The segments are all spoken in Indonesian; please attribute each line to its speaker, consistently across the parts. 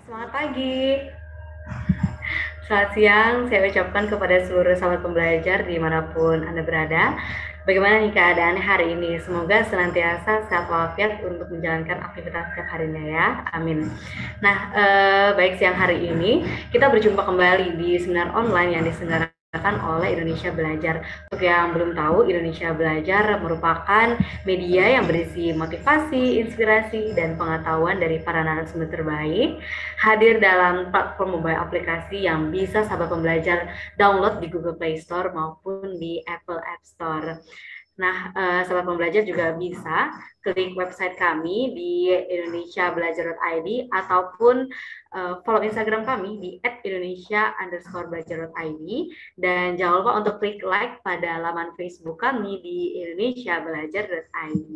Speaker 1: Semangat pagi. Selamat siang, saya ucapkan kepada seluruh sahabat pembelajar dimanapun Anda berada. Bagaimana nih keadaannya hari ini? Semoga senantiasa sehat walafiat untuk menjalankan aktivitas setiap harinya ya. Amin. Nah, baik siang hari ini kita berjumpa kembali di seminar online yang diselenggarakan oleh Indonesia Belajar. Untuk yang belum tahu, Indonesia Belajar merupakan media yang berisi motivasi, inspirasi, dan pengetahuan dari para narasumber terbaik, hadir dalam platform mobile aplikasi yang bisa sahabat pembelajar download di Google Play Store maupun di Apple App Store. Nah, sahabat pembelajar juga bisa klik website kami di indonesiabelajar.id ataupun follow Instagram kami di @indonesia_belajar.id, dan jangan lupa untuk klik like pada laman Facebook kami di indonesiabelajar.id.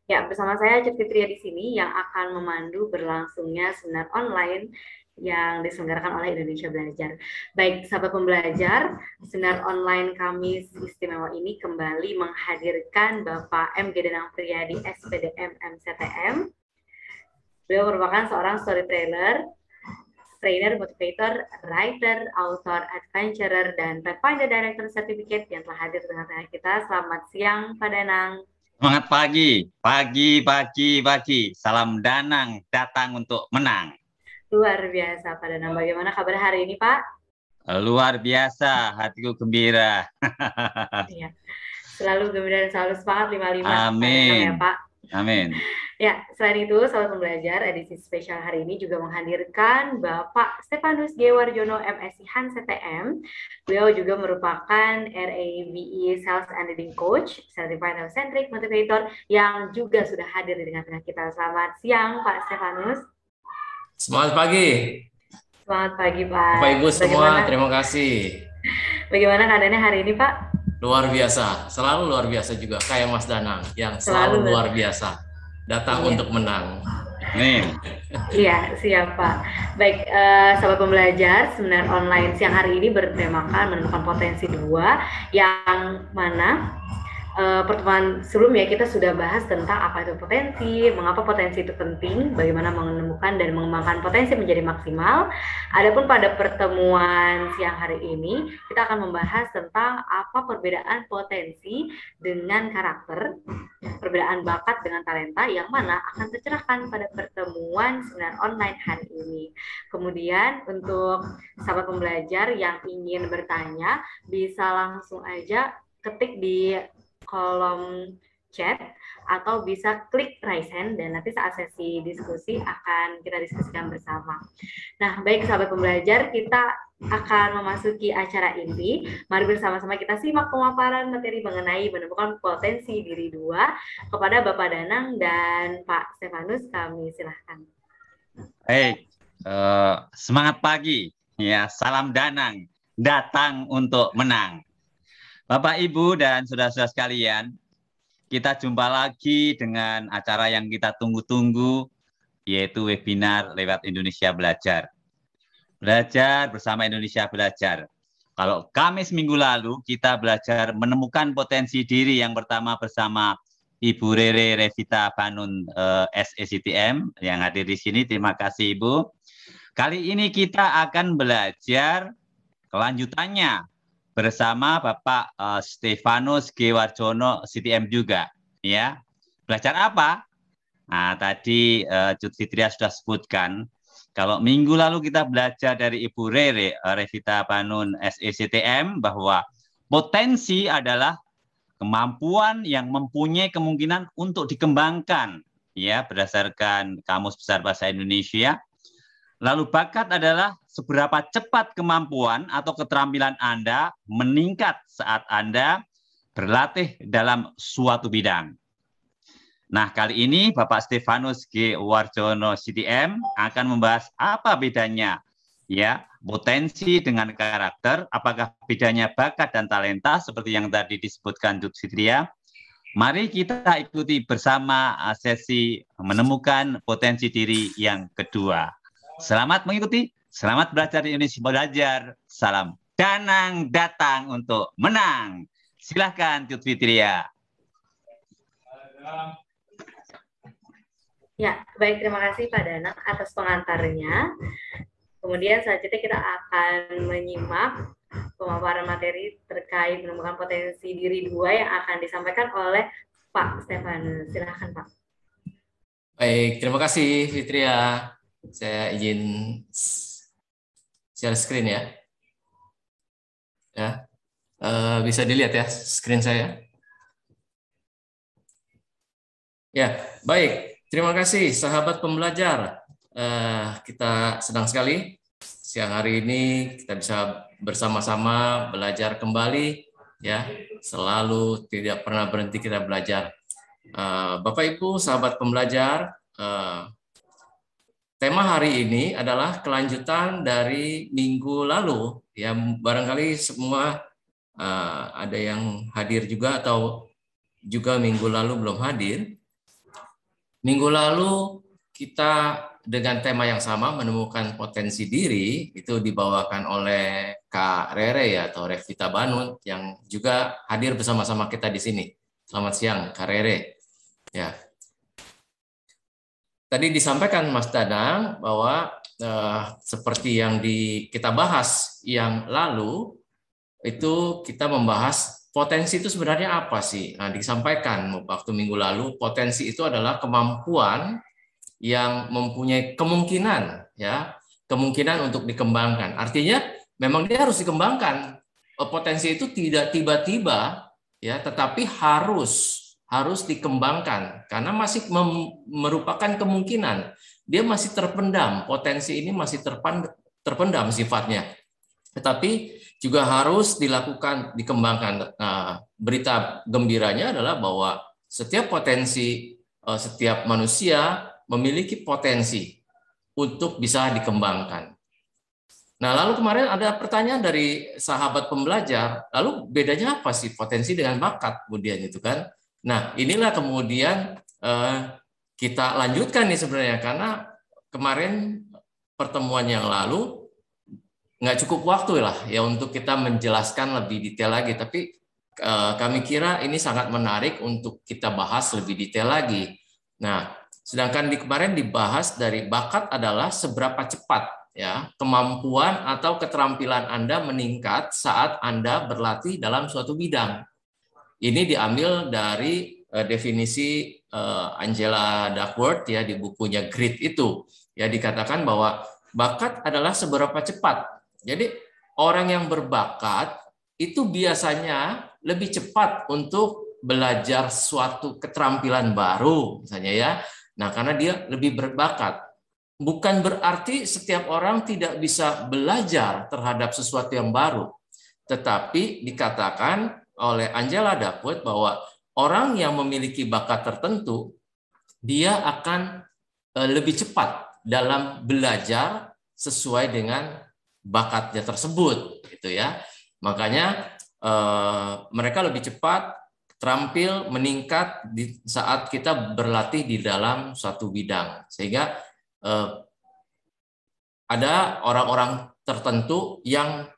Speaker 1: Ya, bersama saya Cut Fitria di sini yang akan memandu berlangsungnya seminar online yang diselenggarakan oleh Indonesia Belajar. Baik, sahabat pembelajar, seminar online kami istimewa ini kembali menghadirkan Bapak M. Danang Priyadi, SPDM MCTM. Beliau merupakan seorang storyteller, trainer, motivator, writer, author, adventurer, dan Pathfinder Director Certificate yang telah hadir dengan kita. Selamat siang, Pak Danang.
Speaker 2: Semangat pagi, pagi. Salam Danang, datang untuk menang.
Speaker 1: Luar biasa, Pak Danang. Bagaimana kabar hari ini, Pak?
Speaker 2: Luar biasa, hatiku gembira.
Speaker 1: Iya, selalu gembira dan selalu semangat 55 Pak Danang ya,
Speaker 2: Amin.
Speaker 1: Pak.
Speaker 2: Amin.
Speaker 1: Ya, selain itu, sahabat pembelajar, edisi spesial hari ini juga menghadirkan Bapak Stefanus G. Warjono, MSc Han CTM. Beliau juga merupakan RAVE Sales and Leading Coach, Certified Health Centric Motivator, yang juga sudah hadir di tengah-tengah kita. Selamat siang, Pak Stefanus.
Speaker 3: Semangat pagi.
Speaker 1: Selamat pagi, Pak.
Speaker 3: Bapak Ibu semua, terima kasih.
Speaker 1: Bagaimana keadaannya hari ini, Pak?
Speaker 3: Luar biasa, selalu luar biasa juga, kayak Mas Danang yang selalu luar biasa, datang untuk menang.
Speaker 2: Amin.
Speaker 1: Iya, siap Pak. Baik, sahabat pembelajar, seminar online siang hari ini bertemakan menemukan potensi dua, yang mana pertemuan sebelumnya kita sudah bahas tentang apa itu potensi, mengapa potensi itu penting, bagaimana menemukan dan mengembangkan potensi menjadi maksimal. Adapun pada pertemuan siang hari ini, kita akan membahas tentang apa perbedaan potensi dengan karakter, perbedaan bakat dengan talenta, yang mana akan tercerahkan pada pertemuan seminar online hari ini. Kemudian untuk sahabat pembelajar yang ingin bertanya, bisa langsung aja ketik di kolom chat atau bisa klik raise hand, dan nanti saat sesi diskusi akan kita diskusikan bersama. Nah, baik sahabat pembelajar, kita akan memasuki acara inti. Mari bersama-sama kita simak pemaparan materi mengenai menemukan potensi diri dua kepada Bapak Danang dan Pak Stefanus. Kami silahkan.
Speaker 2: Baik, semangat pagi. Ya, salam Danang, datang untuk menang. Bapak, Ibu, dan saudara-saudara sekalian, kita jumpa lagi dengan acara yang kita tunggu-tunggu, yaitu webinar lewat Indonesia Belajar. Belajar bersama Indonesia Belajar. Kalau Kamis minggu lalu, kita belajar menemukan potensi diri yang pertama bersama Ibu Rere Revita Banun, SECTM, yang hadir di sini. Terima kasih, Ibu. Kali ini kita akan belajar kelanjutannya bersama Bapak Stefanus G. Warjono CTM juga, ya. Belajar apa? Nah, tadi Cut Fitria sudah sebutkan, kalau minggu lalu kita belajar dari Ibu Rere Revita Banun SECTM bahwa potensi adalah kemampuan yang mempunyai kemungkinan untuk dikembangkan, ya, berdasarkan Kamus Besar Bahasa Indonesia. Lalu bakat adalah seberapa cepat kemampuan atau keterampilan Anda meningkat saat Anda berlatih dalam suatu bidang. Nah, kali ini Bapak Stefanus G. Warjono CTM akan membahas apa bedanya, ya, potensi dengan karakter, apakah bedanya bakat dan talenta seperti yang tadi disebutkan Cut Fitria. Mari kita ikuti bersama sesi menemukan potensi diri yang kedua. Selamat mengikuti, selamat belajar di Indonesia Belajar. Salam Danang, datang untuk menang. Silahkan Cut Fitria.
Speaker 1: Ya, baik, terima kasih Pak Danang atas pengantarnya. Kemudian selanjutnya kita akan menyimak pemaparan materi terkait menemukan potensi diri 2 yang akan disampaikan oleh Pak Stefanus. Silakan Pak.
Speaker 3: Baik, terima kasih Fitria. Saya izin share screen ya. Ya, bisa dilihat ya screen saya. Ya, baik. Terima kasih sahabat pembelajar. Kita senang sekali siang hari ini kita bisa bersama-sama belajar kembali ya. Selalu tidak pernah berhenti kita belajar. Bapak Ibu sahabat pembelajar, tema hari ini adalah kelanjutan dari minggu lalu ya. Barangkali semua ada yang hadir juga atau juga minggu lalu belum hadir. Minggu lalu kita dengan tema yang sama, menemukan potensi diri, itu dibawakan oleh Kak Rere ya, atau Revita Banun, yang juga hadir bersama-sama kita di sini. Selamat siang Kak Rere. Ya. Tadi disampaikan Mas Danang bahwa seperti yang kita bahas yang lalu, itu kita membahas potensi itu sebenarnya apa sih? Nah, disampaikan waktu minggu lalu, potensi itu adalah kemampuan yang mempunyai kemungkinan ya, kemungkinan untuk dikembangkan. Artinya memang dia harus dikembangkan. Potensi itu tidak tiba-tiba ya, tetapi harus dikembangkan karena masih merupakan kemungkinan. Dia masih terpendam, potensi ini masih terpendam sifatnya. Tetapi juga harus dilakukan, dikembangkan. Nah, berita gembiranya adalah bahwa setiap potensi, setiap manusia memiliki potensi untuk bisa dikembangkan. Nah, lalu kemarin ada pertanyaan dari sahabat pembelajar, lalu bedanya apa sih potensi dengan bakat kemudian itu kan? Nah, inilah kemudian kita lanjutkan nih sebenarnya, karena kemarin pertemuan yang lalu nggak cukup waktu lah ya untuk kita menjelaskan lebih detail lagi, tapi kami kira ini sangat menarik untuk kita bahas lebih detail lagi. Nah, sedangkan kemarin dibahas dari bakat adalah seberapa cepat ya kemampuan atau keterampilan Anda meningkat saat Anda berlatih dalam suatu bidang. Ini diambil dari definisi Angela Duckworth ya di bukunya Grit itu. Ya, dikatakan bahwa bakat adalah seberapa cepat. Jadi orang yang berbakat itu biasanya lebih cepat untuk belajar suatu keterampilan baru misalnya ya. Nah, karena dia lebih berbakat. Bukan berarti setiap orang tidak bisa belajar terhadap sesuatu yang baru. Tetapi dikatakan oleh Angela Duckworth bahwa orang yang memiliki bakat tertentu, dia akan lebih cepat dalam belajar sesuai dengan bakatnya tersebut, gitu ya. Makanya mereka lebih cepat terampil meningkat di saat kita berlatih di dalam suatu bidang, sehingga ada orang-orang tertentu yang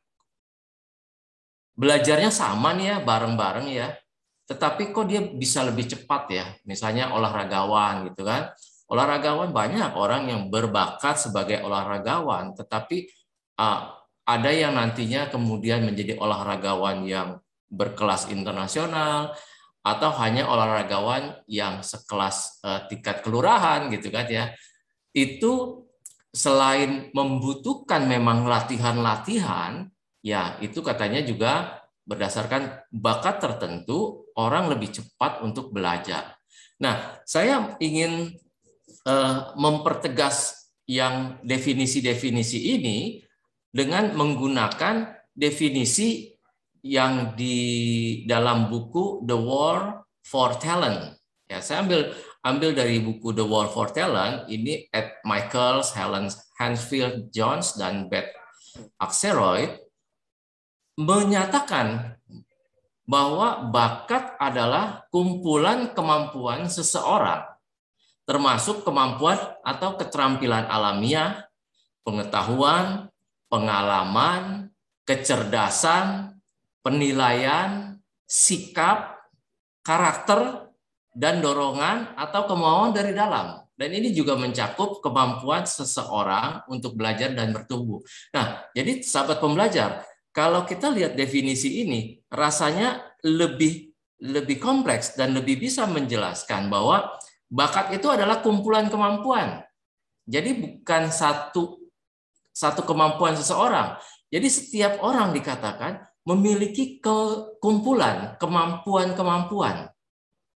Speaker 3: belajarnya sama nih ya, bareng-bareng ya, tetapi kok dia bisa lebih cepat ya, misalnya olahragawan gitu kan. Olahragawan, banyak orang yang berbakat sebagai olahragawan, tetapi ada yang nantinya kemudian menjadi olahragawan yang berkelas internasional, atau hanya olahragawan yang sekelas tingkat kelurahan gitu kan ya. Itu selain membutuhkan memang latihan-latihan, ya itu katanya juga berdasarkan bakat tertentu orang lebih cepat untuk belajar. Nah, saya ingin mempertegas yang definisi-definisi ini dengan menggunakan definisi yang di dalam buku The War for Talent. Ya, saya ambil dari buku The War for Talent, ini Ed Michaels, Helen Hansfield Jones, dan Beth Axelrod menyatakan bahwa bakat adalah kumpulan kemampuan seseorang, termasuk kemampuan atau keterampilan alamiah, pengetahuan, pengalaman, kecerdasan, penilaian, sikap, karakter, dan dorongan atau kemauan dari dalam. Dan ini juga mencakup kemampuan seseorang untuk belajar dan bertumbuh. Nah, jadi sahabat pembelajar, kalau kita lihat definisi ini, rasanya lebih kompleks dan lebih bisa menjelaskan bahwa bakat itu adalah kumpulan kemampuan. Jadi bukan satu kemampuan seseorang. Jadi setiap orang dikatakan memiliki kumpulan kemampuan-kemampuan.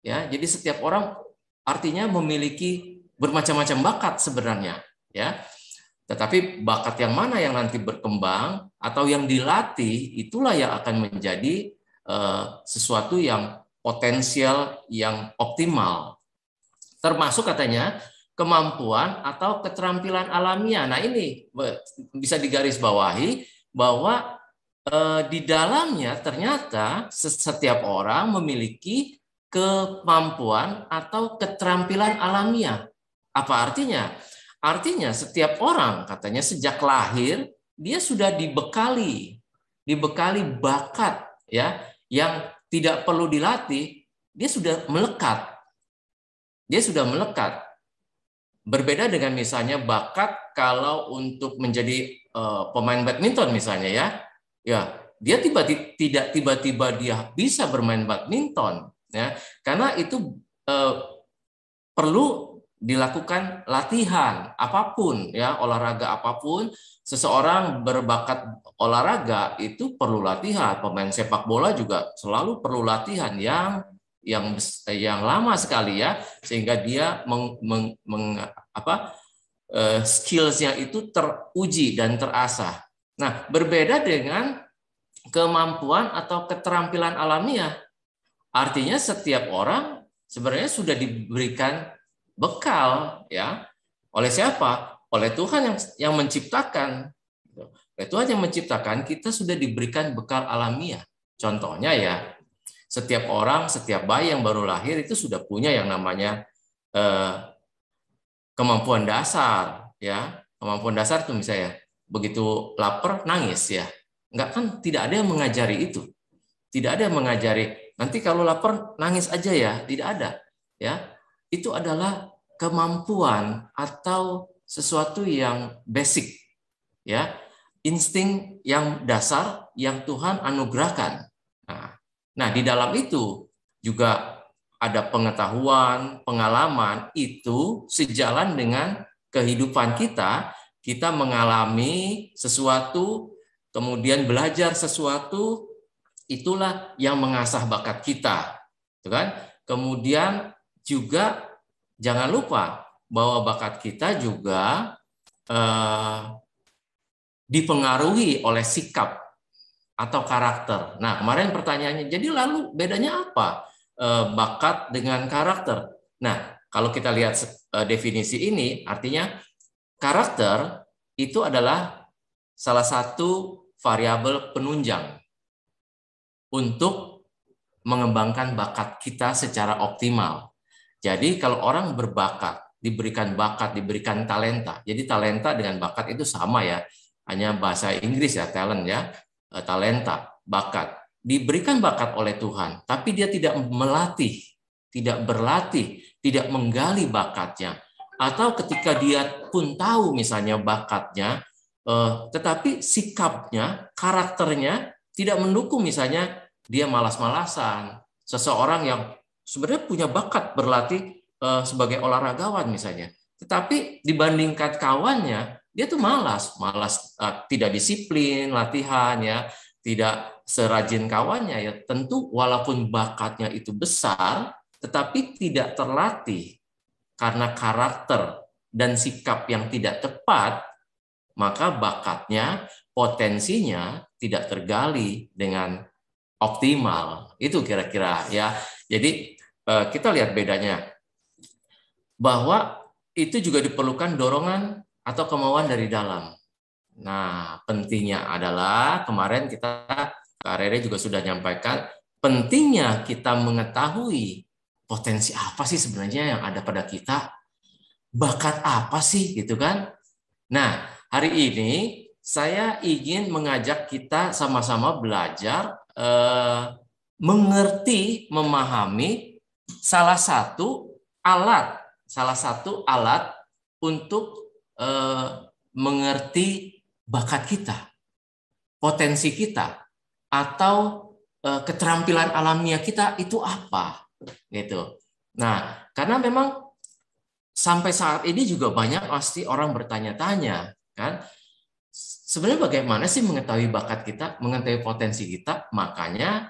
Speaker 3: Ya, jadi setiap orang artinya memiliki bermacam-macam bakat sebenarnya, ya. Tetapi bakat yang mana yang nanti berkembang atau yang dilatih, itulah yang akan menjadi sesuatu yang potensial, yang optimal. Termasuk katanya kemampuan atau keterampilan alamiah. Nah, ini bisa digarisbawahi bahwa di dalamnya ternyata setiap orang memiliki kemampuan atau keterampilan alamiah. Apa artinya? Artinya setiap orang katanya sejak lahir dia sudah dibekali bakat, ya, yang tidak perlu dilatih, dia sudah melekat. Dia sudah melekat. Berbeda dengan misalnya bakat kalau untuk menjadi pemain badminton misalnya, ya dia tidak tiba-tiba dia bisa bermain badminton, ya, karena itu perlu dilakukan latihan apapun, ya, olahraga apapun. Seseorang berbakat olahraga itu perlu latihan. Pemain sepak bola juga selalu perlu latihan yang lama sekali, ya, sehingga dia skills-nya itu teruji dan terasah. Nah, berbeda dengan kemampuan atau keterampilan alamiah. Artinya setiap orang sebenarnya sudah diberikan bekal, ya. Oleh siapa? Oleh Tuhan yang menciptakan. Oleh Tuhan yang menciptakan, kita sudah diberikan bekal alamiah. Contohnya, ya, setiap orang, setiap bayi yang baru lahir itu sudah punya yang namanya kemampuan dasar, ya. Kemampuan dasar itu misalnya begitu lapar nangis, ya. Tidak ada yang mengajari itu. Tidak ada yang mengajari nanti kalau lapar nangis aja, ya, tidak ada, ya. Itu adalah kemampuan atau sesuatu yang basic, ya. Insting yang dasar yang Tuhan anugerahkan. Nah, di dalam itu juga ada pengetahuan, pengalaman, itu sejalan dengan kehidupan kita. Kita mengalami sesuatu, kemudian belajar sesuatu, itulah yang mengasah bakat kita. Kan? Kemudian juga jangan lupa bahwa bakat kita juga dipengaruhi oleh sikap atau karakter. Nah, kemarin pertanyaannya, jadi lalu bedanya apa bakat dengan karakter? Nah, kalau kita lihat definisi ini, artinya karakter itu adalah salah satu variabel penunjang untuk mengembangkan bakat kita secara optimal. Jadi kalau orang berbakat, diberikan bakat, diberikan talenta. Jadi talenta dengan bakat itu sama, ya. Hanya bahasa Inggris, ya, talent, ya. Talenta, bakat. Diberikan bakat oleh Tuhan, tapi dia tidak melatih, tidak berlatih, tidak menggali bakatnya. Atau ketika dia pun tahu misalnya bakatnya, tetapi sikapnya, karakternya tidak mendukung, misalnya dia malas-malasan. Seseorang yang sebenarnya punya bakat berlatih sebagai olahragawan misalnya, tetapi dibandingkan kawannya, dia tuh malas, tidak disiplin latihan, ya, tidak serajin kawannya, ya. Tentu walaupun bakatnya itu besar, tetapi tidak terlatih karena karakter dan sikap yang tidak tepat, maka bakatnya, potensinya tidak tergali dengan optimal. Itu kira-kira, ya. Jadi kita lihat bedanya, bahwa itu juga diperlukan dorongan atau kemauan dari dalam. Nah, pentingnya adalah kemarin Kak Rere juga sudah menyampaikan, pentingnya kita mengetahui potensi apa sih sebenarnya yang ada pada kita, bakat apa sih, gitu kan. Nah, hari ini saya ingin mengajak kita sama-sama belajar mengerti, memahami salah satu alat salah satu alat untuk mengerti bakat kita, potensi kita, atau keterampilan alamiah kita itu apa, gitu. Nah, karena memang sampai saat ini juga banyak pasti orang bertanya-tanya, kan? Sebenarnya bagaimana sih mengetahui bakat kita, mengetahui potensi kita? Makanya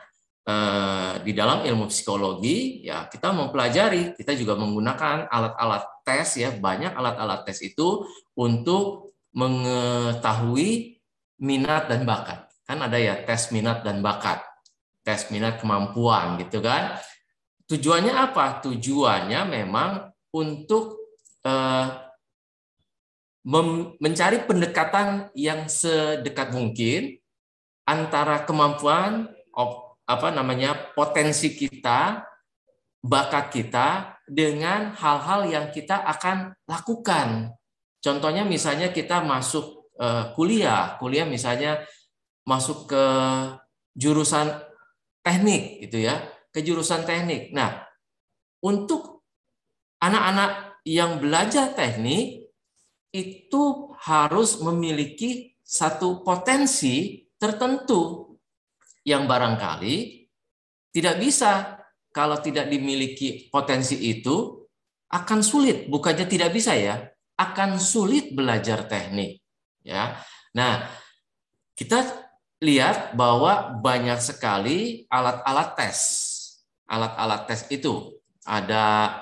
Speaker 3: di dalam ilmu psikologi ya kita mempelajari, kita juga menggunakan alat-alat tes ya, banyak alat-alat tes itu untuk mengetahui minat dan bakat. Kan ada ya tes minat dan bakat, tes minat kemampuan gitu kan. Tujuannya apa? Tujuannya memang untuk mencari pendekatan yang sedekat mungkin antara kemampuan potensi kita, bakat kita dengan hal-hal yang kita akan lakukan. Contohnya misalnya kita masuk kuliah misalnya masuk ke jurusan teknik gitu ya, ke jurusan teknik. Nah, untuk anak-anak yang belajar teknik itu harus memiliki satu potensi tertentu yang barangkali tidak bisa kalau tidak dimiliki potensi itu akan sulit, bukannya tidak bisa ya, akan sulit belajar teknik ya. Nah, kita lihat bahwa banyak sekali alat-alat tes. Alat-alat tes itu ada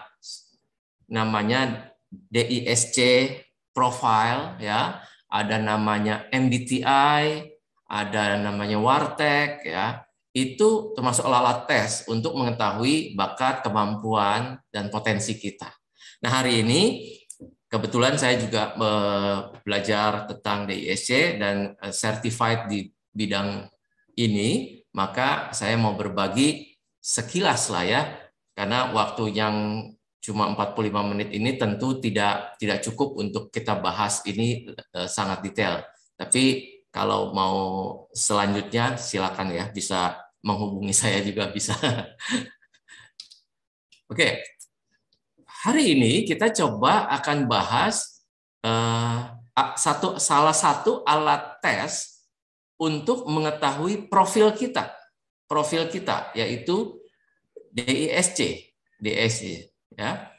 Speaker 3: namanya DISC profile ya, ada namanya MBTI, ada namanya Wartek ya. Itu termasuk alat tes untuk mengetahui bakat, kemampuan dan potensi kita. Nah, hari ini kebetulan saya juga belajar tentang DISC dan certified di bidang ini, maka saya mau berbagi sekilas lah ya, karena waktu yang cuma 45 menit ini tentu tidak cukup untuk kita bahas ini sangat detail. Tapi kalau mau selanjutnya silakan ya, bisa menghubungi saya juga bisa. Oke. Hari ini kita coba akan bahas salah satu alat tes untuk mengetahui profil kita. Profil kita yaitu DISC ya.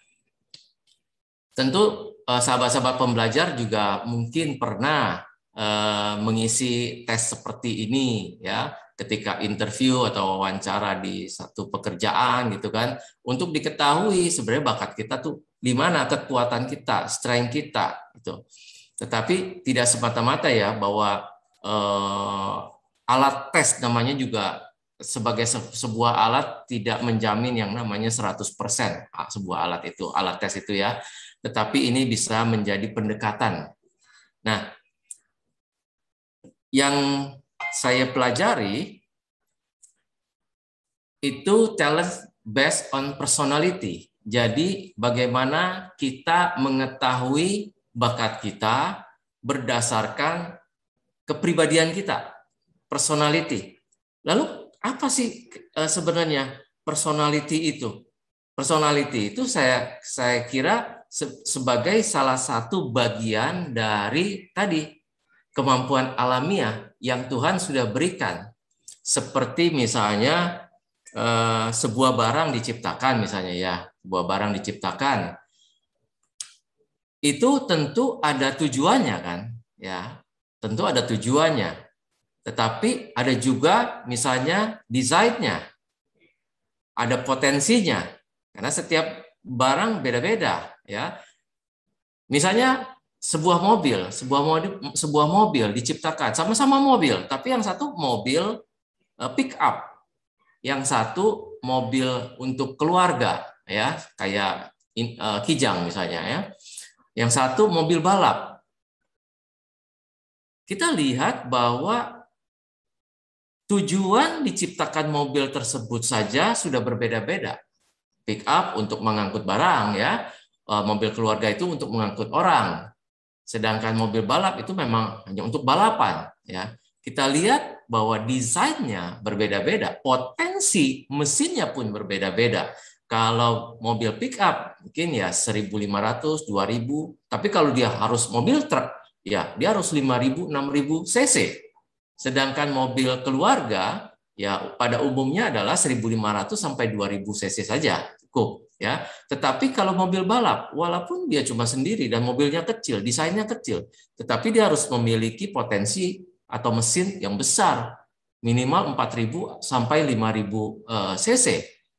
Speaker 3: Tentu sahabat-sahabat pembelajar juga mungkin pernah mengisi tes seperti ini ya, ketika interview atau wawancara di satu pekerjaan gitu kan, untuk diketahui sebenarnya bakat kita tuh di mana, kekuatan kita, strength kita gitu. Tetapi tidak semata-mata ya bahwa alat tes namanya juga sebagai sebuah alat tidak menjamin yang namanya 100% sebuah alat tes itu ya. Tetapi ini bisa menjadi pendekatan. Nah, yang saya pelajari itu talent based on personality. Jadi bagaimana kita mengetahui bakat kita berdasarkan kepribadian kita, personality. Lalu apa sih sebenarnya personality itu? Personality itu saya kira sebagai salah satu bagian dari tadi kemampuan alamiah yang Tuhan sudah berikan. Seperti misalnya sebuah barang diciptakan misalnya ya, sebuah barang diciptakan. Itu tentu ada tujuannya kan, ya. Tentu ada tujuannya. Tetapi ada juga misalnya desainnya. Ada potensinya. Karena setiap barang beda-beda ya. Misalnya sebuah mobil diciptakan sama-sama mobil, tapi yang satu mobil pick up, yang satu mobil untuk keluarga ya, kayak Kijang misalnya ya. Yang satu mobil balap. Kita lihat bahwa tujuan diciptakan mobil tersebut saja sudah berbeda-beda. Pick up untuk mengangkut barang ya, mobil keluarga itu untuk mengangkut orang. Sedangkan mobil balap itu memang hanya untuk balapan ya. Kita lihat bahwa desainnya berbeda-beda, potensi mesinnya pun berbeda-beda. Kalau mobil pick up mungkin ya 1.500, 2.000. Tapi kalau dia harus mobil truk, ya dia harus 5.000, 6.000 cc. Sedangkan mobil keluarga ya pada umumnya adalah 1.500 sampai 2.000 cc saja cukup ya. Tetapi kalau mobil balap, walaupun dia cuma sendiri dan mobilnya kecil, desainnya kecil, tetapi dia harus memiliki potensi atau mesin yang besar, minimal 4.000 sampai 5.000 cc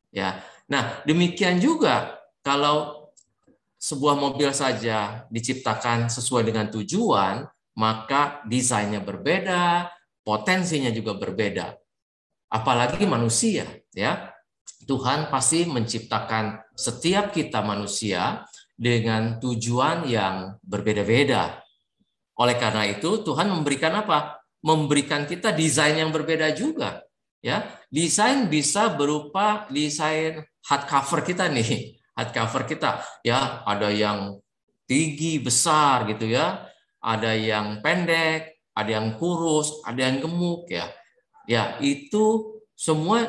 Speaker 3: ya. Nah, demikian juga kalau sebuah mobil saja diciptakan sesuai dengan tujuan, maka desainnya berbeda, potensinya juga berbeda. Apalagi manusia, ya. Tuhan pasti menciptakan setiap kita manusia dengan tujuan yang berbeda-beda. Oleh karena itu, Tuhan memberikan apa? Memberikan kita desain yang berbeda juga. Ya, desain bisa berupa desain hardcover kita nih, hardcover kita. Ya, ada yang tinggi besar gitu ya, ada yang pendek, ada yang kurus, ada yang gemuk ya. Ya, itu semua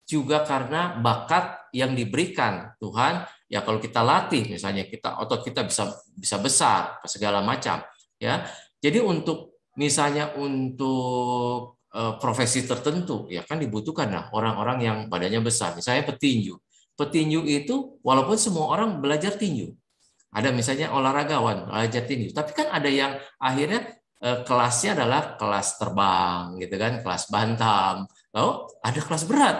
Speaker 3: juga karena bakat yang diberikan Tuhan. Ya, kalau kita latih misalnya otot kita bisa besar segala macam ya. Jadi misalnya untuk profesi tertentu ya kan dibutuhkan orang-orang yang badannya besar. Misalnya petinju. Petinju itu walaupun semua orang belajar tinju. Ada misalnya olahragawan belajar tinju, tapi kan ada yang akhirnya kelasnya adalah kelas terbang gitu kan, kelas bantam. Lalu ada kelas berat.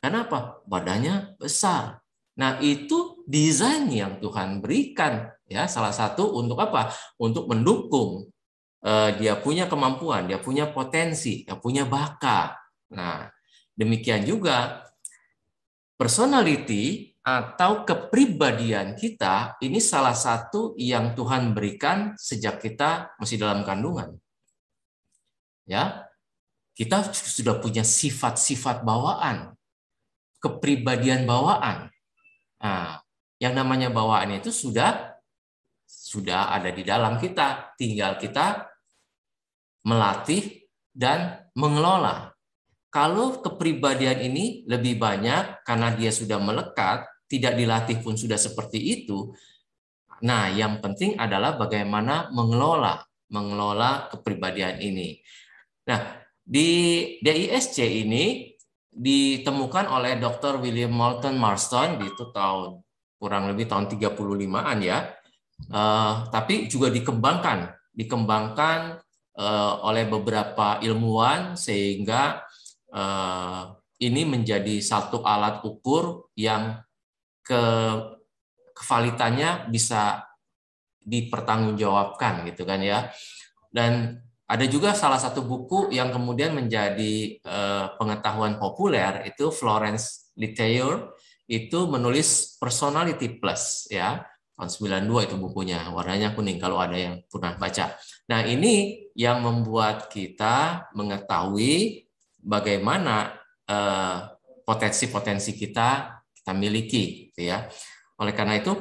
Speaker 3: Kenapa? Badannya besar. Nah, itu desain yang Tuhan berikan ya, salah satu untuk apa? Untuk mendukung dia punya kemampuan, dia punya potensi, dia punya bakat. Nah, demikian juga personality atau kepribadian kita ini salah satu yang Tuhan berikan sejak kita masih dalam kandungan. Ya, kita sudah punya sifat-sifat bawaan, kepribadian bawaan. Nah, yang namanya bawaan itu sudah ada di dalam kita, tinggal kita melatih dan mengelola. Kalau kepribadian ini lebih banyak karena dia sudah melekat, tidak dilatih pun sudah seperti itu. Nah, yang penting adalah bagaimana mengelola kepribadian ini. Nah, di DISC ini ditemukan oleh Dr. William Moulton Marston di itu kurang lebih tahun 35-an ya. Tapi juga dikembangkan oleh beberapa ilmuwan sehingga ini menjadi satu alat ukur yang kevalitannya bisa dipertanggungjawabkan gitu kan ya. Dan ada juga salah satu buku yang kemudian menjadi pengetahuan populer itu Florence Littauer itu menulis Personality Plus ya. Tahun 92 itu bukunya, warnanya kuning kalau ada yang pernah baca. Nah, ini yang membuat kita mengetahui bagaimana potensi-potensi kita miliki gitu ya. Oleh karena itu,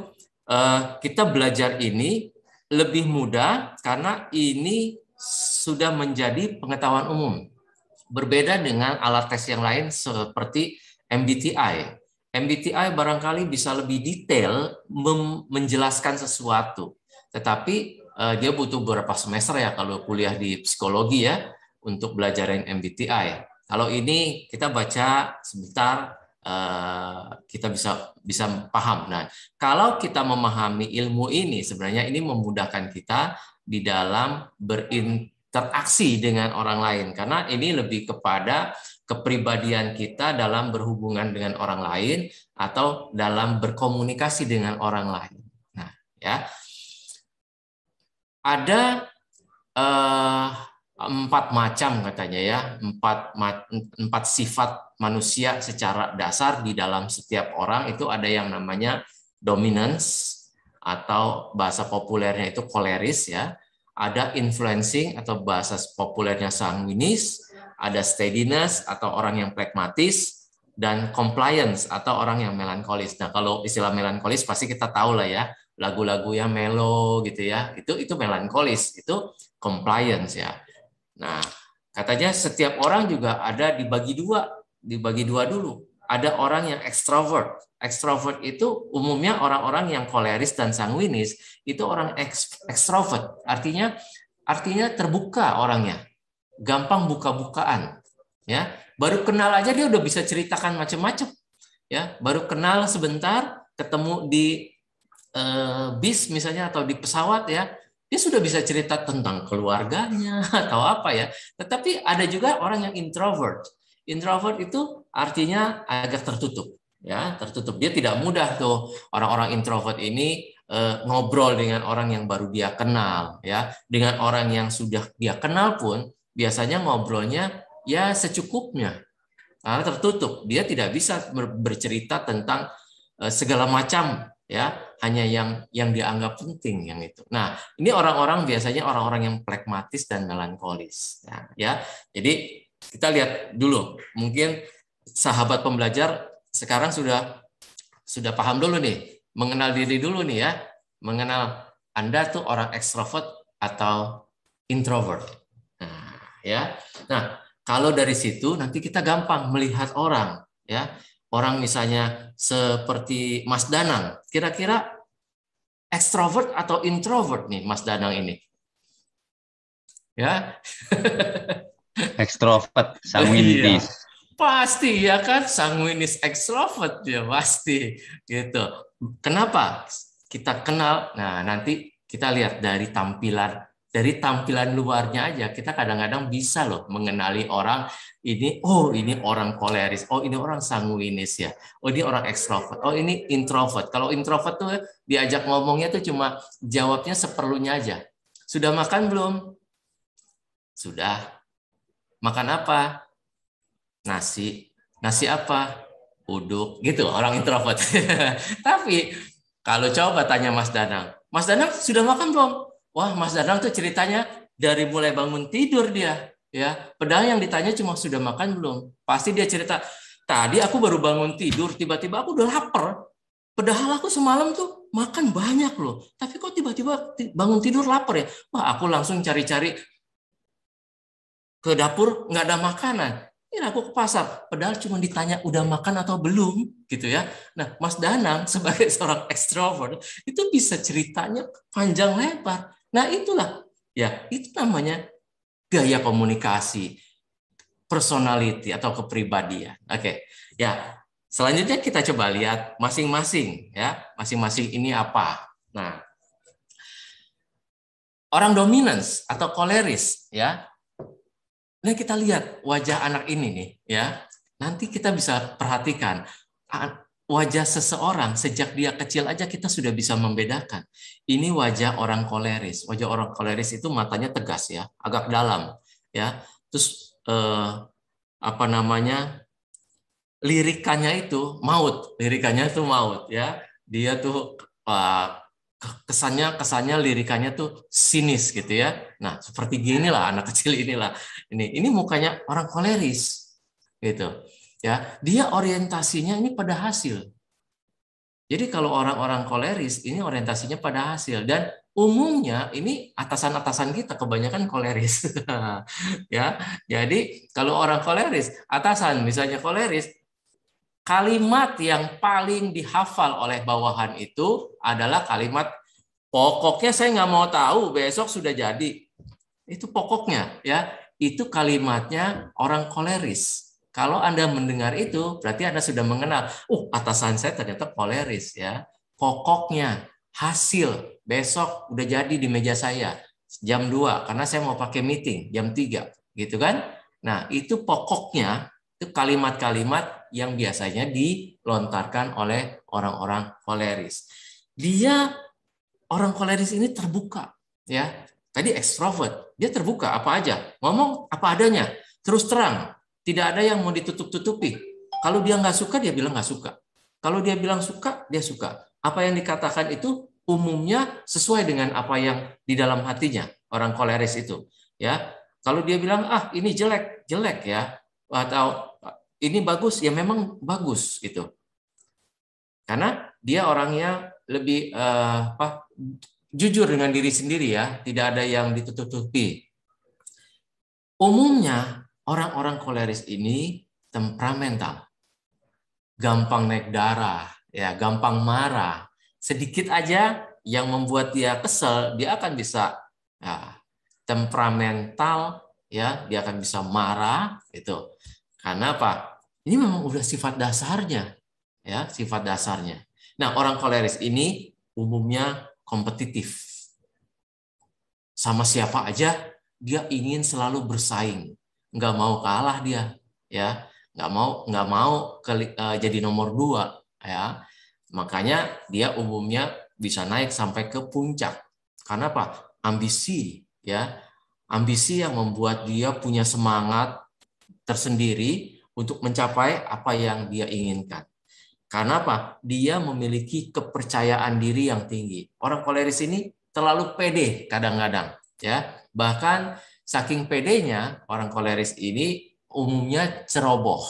Speaker 3: kita belajar ini lebih mudah karena ini sudah menjadi pengetahuan umum. Berbeda dengan alat tes yang lain seperti MBTI. MBTI barangkali bisa lebih detail menjelaskan sesuatu, tetapi dia butuh beberapa semester ya kalau kuliah di psikologi ya untuk belajarin MBTI. Kalau ini kita baca sebentar kita bisa paham. Nah, kalau kita memahami ilmu ini sebenarnya ini memudahkan kita di dalam berinteraksi dengan orang lain karena ini lebih kepada kepribadian kita dalam berhubungan dengan orang lain atau dalam berkomunikasi dengan orang lain. Nah, ya. Ada 4 macam katanya ya, 4 sifat manusia secara dasar di dalam setiap orang itu ada yang namanya dominance atau bahasa populernya itu choleris ya, ada influencing atau bahasa populernya sanguinis, ada steadiness atau orang yang pragmatis, dan compliance atau orang yang melankolis. Nah, kalau istilah melankolis pasti kita tahu lah ya, lagu-lagu yang melo gitu ya, itu melankolis, itu compliance ya. Nah, katanya setiap orang juga ada dibagi dua dulu. ada orang yang ekstrovert. Ekstrovert itu umumnya orang-orang yang koleris dan sanguinis itu orang ekstrovert. Artinya terbuka orangnya, gampang buka-bukaan. Ya, baru kenal aja dia udah bisa ceritakan macam-macam. Ya, baru kenal sebentar, ketemu di bis misalnya atau di pesawat ya, dia sudah bisa cerita tentang keluarganya atau apa ya. Tetapi ada juga orang yang introvert. Introvert itu artinya agak tertutup, ya, tertutup. Dia tidak mudah tuh orang-orang introvert ini ngobrol dengan orang yang baru dia kenal, ya. Dengan orang yang sudah dia kenal pun biasanya ngobrolnya ya secukupnya. Karena tertutup, dia tidak bisa bercerita tentang segala macam, ya, hanya yang dianggap penting yang itu. Nah, ini orang-orang biasanya orang-orang yang pragmatis dan melankolis, ya. Jadi kita lihat dulu, mungkin sahabat pembelajar sekarang sudah paham dulu nih, mengenal diri dulu nih ya, mengenal Anda tuh orang ekstrovert atau introvert. Nah, ya. Nah, kalau dari situ nanti kita gampang melihat orang, ya. Orang misalnya seperti Mas Danang, kira-kira ekstrovert atau introvert nih Mas Danang ini? Ya.
Speaker 2: Ekstrovert, sanguinis.
Speaker 3: Iya, pasti ya kan, sanguinis ekstrovert ya pasti gitu. Kenapa kita kenal? Nah, nanti kita lihat dari tampilan luarnya aja, kita kadang-kadang bisa loh mengenali orang ini. Oh, ini orang koleris. Oh, ini orang sanguinis ya. Oh, ini orang ekstrovert. Oh, ini introvert. Kalau introvert tuh diajak ngomongnya tuh cuma jawabnya seperlunya aja. Sudah makan belum? Sudah. Makan apa? Nasi. Nasi apa? Uduk. Gitu, orang introvert. Tapi kalau coba tanya Mas Danang, Mas Danang sudah makan belum? Wah, Mas Danang tuh ceritanya dari mulai bangun tidur dia, ya. Padahal yang ditanya cuma sudah makan belum. Pasti dia cerita, tadi aku baru bangun tidur, tiba-tiba aku udah lapar. Padahal aku semalam tuh makan banyak loh. Tapi kok tiba-tiba bangun tidur lapar ya? Wah, aku langsung cari-cari ke dapur, nggak ada makanan. Ya, aku ke pasar, padahal cuma ditanya udah makan atau belum, gitu ya. Nah, Mas Danang sebagai seorang ekstrovert itu bisa ceritanya panjang lebar. Nah, itulah ya, itu namanya gaya komunikasi, personality atau kepribadian. Oke, ya. Selanjutnya kita coba lihat masing-masing, ya, masing-masing ini apa. Nah, orang dominans atau koleris, ya. Nah, kita lihat wajah anak ini nih, ya. Nanti kita bisa perhatikan wajah seseorang sejak dia kecil aja kita sudah bisa membedakan. Ini wajah orang koleris. Wajah orang koleris itu matanya tegas ya, agak dalam, ya. Terus apa namanya? Lirikannya itu maut, ya. Dia tuh kesannya lirikannya tuh sinis gitu ya. Nah, seperti gini lah anak kecil inilah. Ini mukanya orang koleris gitu. Ya, dia orientasinya ini pada hasil. Jadi kalau orang-orang koleris ini orientasinya pada hasil, dan umumnya ini atasan-atasan kita kebanyakan koleris. Ya. Jadi kalau orang koleris, atasan misalnya koleris, kalimat yang paling dihafal oleh bawahan itu adalah kalimat pokoknya saya nggak mau tahu, besok sudah jadi. Itu pokoknya, ya. Itu kalimatnya orang koleris. Kalau Anda mendengar itu, berarti Anda sudah mengenal. Atasan saya ternyata koleris, ya. Pokoknya, hasil, besok udah jadi di meja saya jam 2 karena saya mau pakai meeting jam 3, gitu kan? Nah, itu pokoknya. Itu kalimat-kalimat yang biasanya dilontarkan oleh orang-orang koleris. Orang koleris ini terbuka, ya. Tadi ekstrovert, dia terbuka apa aja, ngomong apa adanya, terus terang, tidak ada yang mau ditutup-tutupi. Kalau dia nggak suka, dia bilang nggak suka. Kalau dia bilang suka, dia suka. Apa yang dikatakan itu umumnya sesuai dengan apa yang di dalam hatinya orang koleris itu, ya. Kalau dia bilang ini jelek, jelek ya. Atau ini bagus, ya memang bagus gitu. Karena dia orangnya lebih jujur dengan diri sendiri ya, tidak ada yang ditutup-tutupi. Umumnya orang-orang koleris ini temperamental. gampang naik darah, ya, gampang marah. Sedikit aja yang membuat dia kesel, dia akan bisa ya, temperamental, ya, dia akan bisa marah itu. Karena apa? Ini memang udah sifat dasarnya, ya, sifat dasarnya. Nah, orang koleris ini umumnya kompetitif. Sama siapa aja dia ingin selalu bersaing, nggak mau kalah dia, ya, nggak mau jadi nomor 2, ya. Makanya dia umumnya bisa naik sampai ke puncak. Karena apa? Ambisi, ya, ambisi yang membuat dia punya semangat tersendiri untuk mencapai apa yang dia inginkan. Karena apa? Dia memiliki kepercayaan diri yang tinggi. Orang koleris ini terlalu pede kadang-kadang, ya. Bahkan saking pedenya orang koleris ini umumnya ceroboh.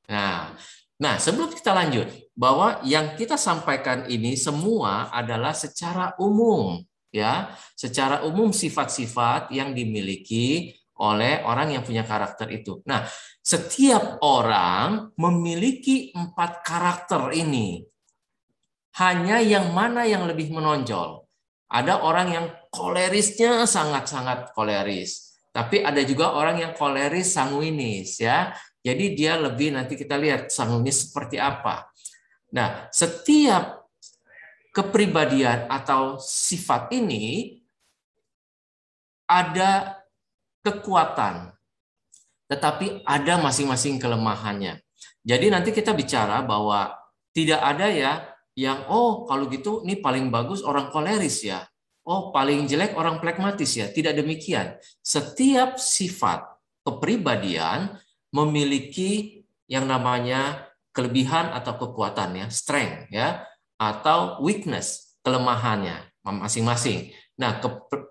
Speaker 3: Nah, sebelum kita lanjut, bahwa yang kita sampaikan ini semua adalah secara umum, ya, secara umum sifat-sifat yang dimiliki oleh orang yang punya karakter itu. Nah, setiap orang memiliki 4 karakter ini. Hanya yang mana yang lebih menonjol. Ada orang yang kolerisnya sangat-sangat koleris. Tapi ada juga orang yang koleris sanguinis, ya. Jadi dia lebih, nanti kita lihat sanguinis seperti apa. Nah, setiap kepribadian atau sifat ini ada kekuatan, tetapi ada masing-masing kelemahannya. Jadi nanti kita bicara bahwa tidak ada ya yang kalau gitu ini paling bagus orang koleris ya. Oh, paling jelek orang plekmatis ya. Tidak demikian. Setiap sifat kepribadian memiliki yang namanya kelebihan atau kekuatannya, strength ya, atau weakness, kelemahannya masing-masing. Nah,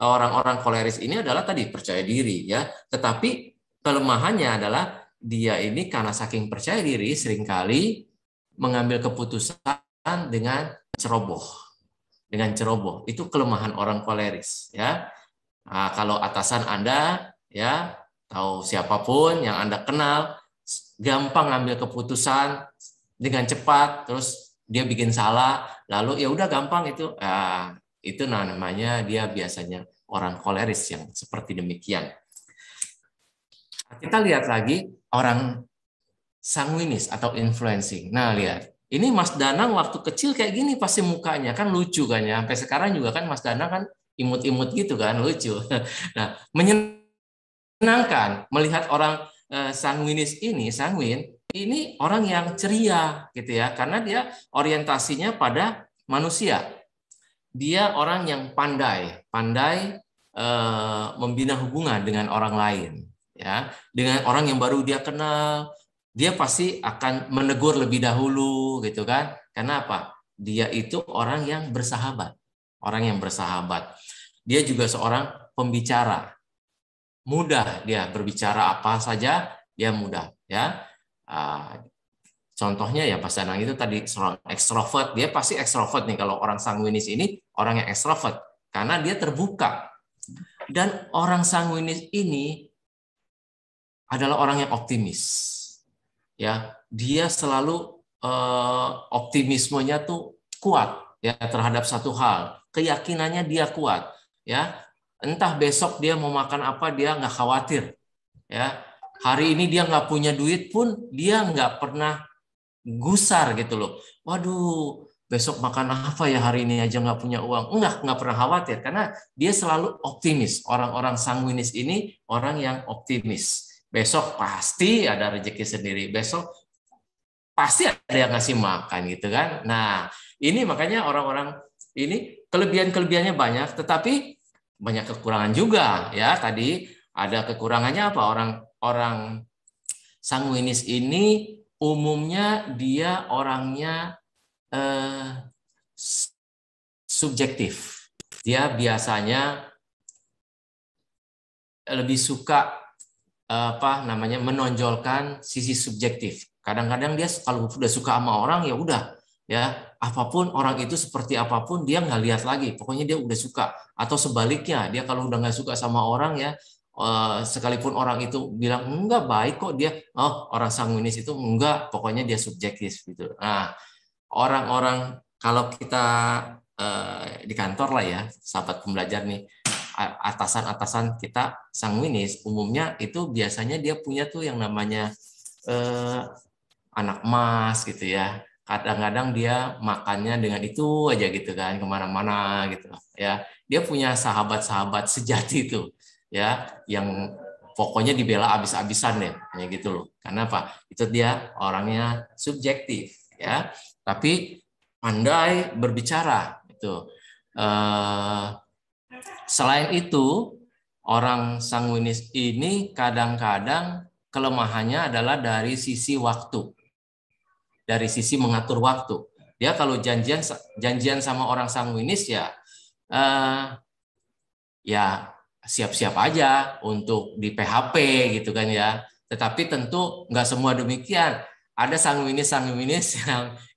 Speaker 3: orang-orang koleris ini adalah tadi percaya diri ya, tetapi kelemahannya adalah dia ini karena saking percaya diri seringkali mengambil keputusan dengan ceroboh. Dengan ceroboh. Itu kelemahan orang koleris ya. Nah, kalau atasan Anda ya, tahu siapapun yang Anda kenal, gampang ngambil keputusan dengan cepat, terus dia bikin salah, lalu ya udah gampang itu. Itu namanya dia biasanya orang koleris yang seperti demikian. Kita lihat lagi orang sanguinis atau influencing. Nah, lihat. Ini Mas Danang waktu kecil kayak gini pasti mukanya, kan lucu kan ya. Sampai sekarang juga kan Mas Danang kan imut-imut gitu kan, lucu. Nah, menyenangkan melihat orang sanguinis sanguin ini orang yang ceria gitu ya, karena dia orientasinya pada manusia. Dia orang yang pandai membina hubungan dengan orang lain, ya, dengan orang yang baru dia kenal. Dia pasti akan menegur lebih dahulu gitu kan. Karena apa? Dia itu orang yang bersahabat. Orang yang bersahabat. Dia juga seorang pembicara. Mudah dia berbicara apa saja, dia mudah ya. Contohnya ya Pak Danang itu tadi seorang ekstrovert, dia pasti ekstrovert nih. Kalau orang sanguinis ini orang yang ekstrovert karena dia terbuka. Dan orang sanguinis ini adalah orang yang optimis. Ya, dia selalu optimismenya tuh kuat ya terhadap satu hal. Keyakinannya dia kuat ya. Entah besok dia mau makan apa dia nggak khawatir. Ya, hari ini dia nggak punya duit pun dia nggak pernah gusar gitu loh. Waduh, besok makan apa ya hari ini aja nggak punya uang. Nggak pernah khawatir karena dia selalu optimis. Orang-orang sanguinis ini orang yang optimis. Besok pasti ada rezeki sendiri. Besok pasti ada yang ngasih makan gitu kan. Nah, ini makanya orang-orang ini kelebihan-kelebihannya banyak, tetapi banyak kekurangan juga ya. Tadi ada kekurangannya apa? Orang sanguinis ini umumnya dia orangnya subjektif. Dia biasanya lebih suka menonjolkan sisi subjektif. Kadang-kadang dia kalau sudah suka sama orang ya udah ya, apapun orang itu seperti apapun dia nggak lihat lagi, pokoknya dia udah suka. Atau sebaliknya, dia kalau udah nggak suka sama orang ya, sekalipun orang itu bilang enggak baik kok dia, orang sanguinis itu enggak, pokoknya dia subjektif gitu. Nah, orang-orang kalau kita di kantor lah ya, sahabat pembelajar nih, atasan-atasan kita sanguinis umumnya itu biasanya dia punya tuh yang namanya anak emas gitu ya. Kadang-kadang dia makannya dengan itu aja gitu kan, kemana-mana gitu ya. Dia punya sahabat-sahabat sejati itu ya, yang pokoknya dibela abis-abisan deh, kayak gitu loh. Karena apa? Itu dia orangnya subjektif ya, tapi pandai berbicara itu. Selain itu, orang sanguinis ini kadang-kadang kelemahannya adalah dari sisi waktu. Dari sisi mengatur waktu. Dia kalau janjian sama orang sanguinis ya siap-siap aja untuk di PHP gitu kan ya. Tetapi tentu nggak semua demikian. Ada sanguinis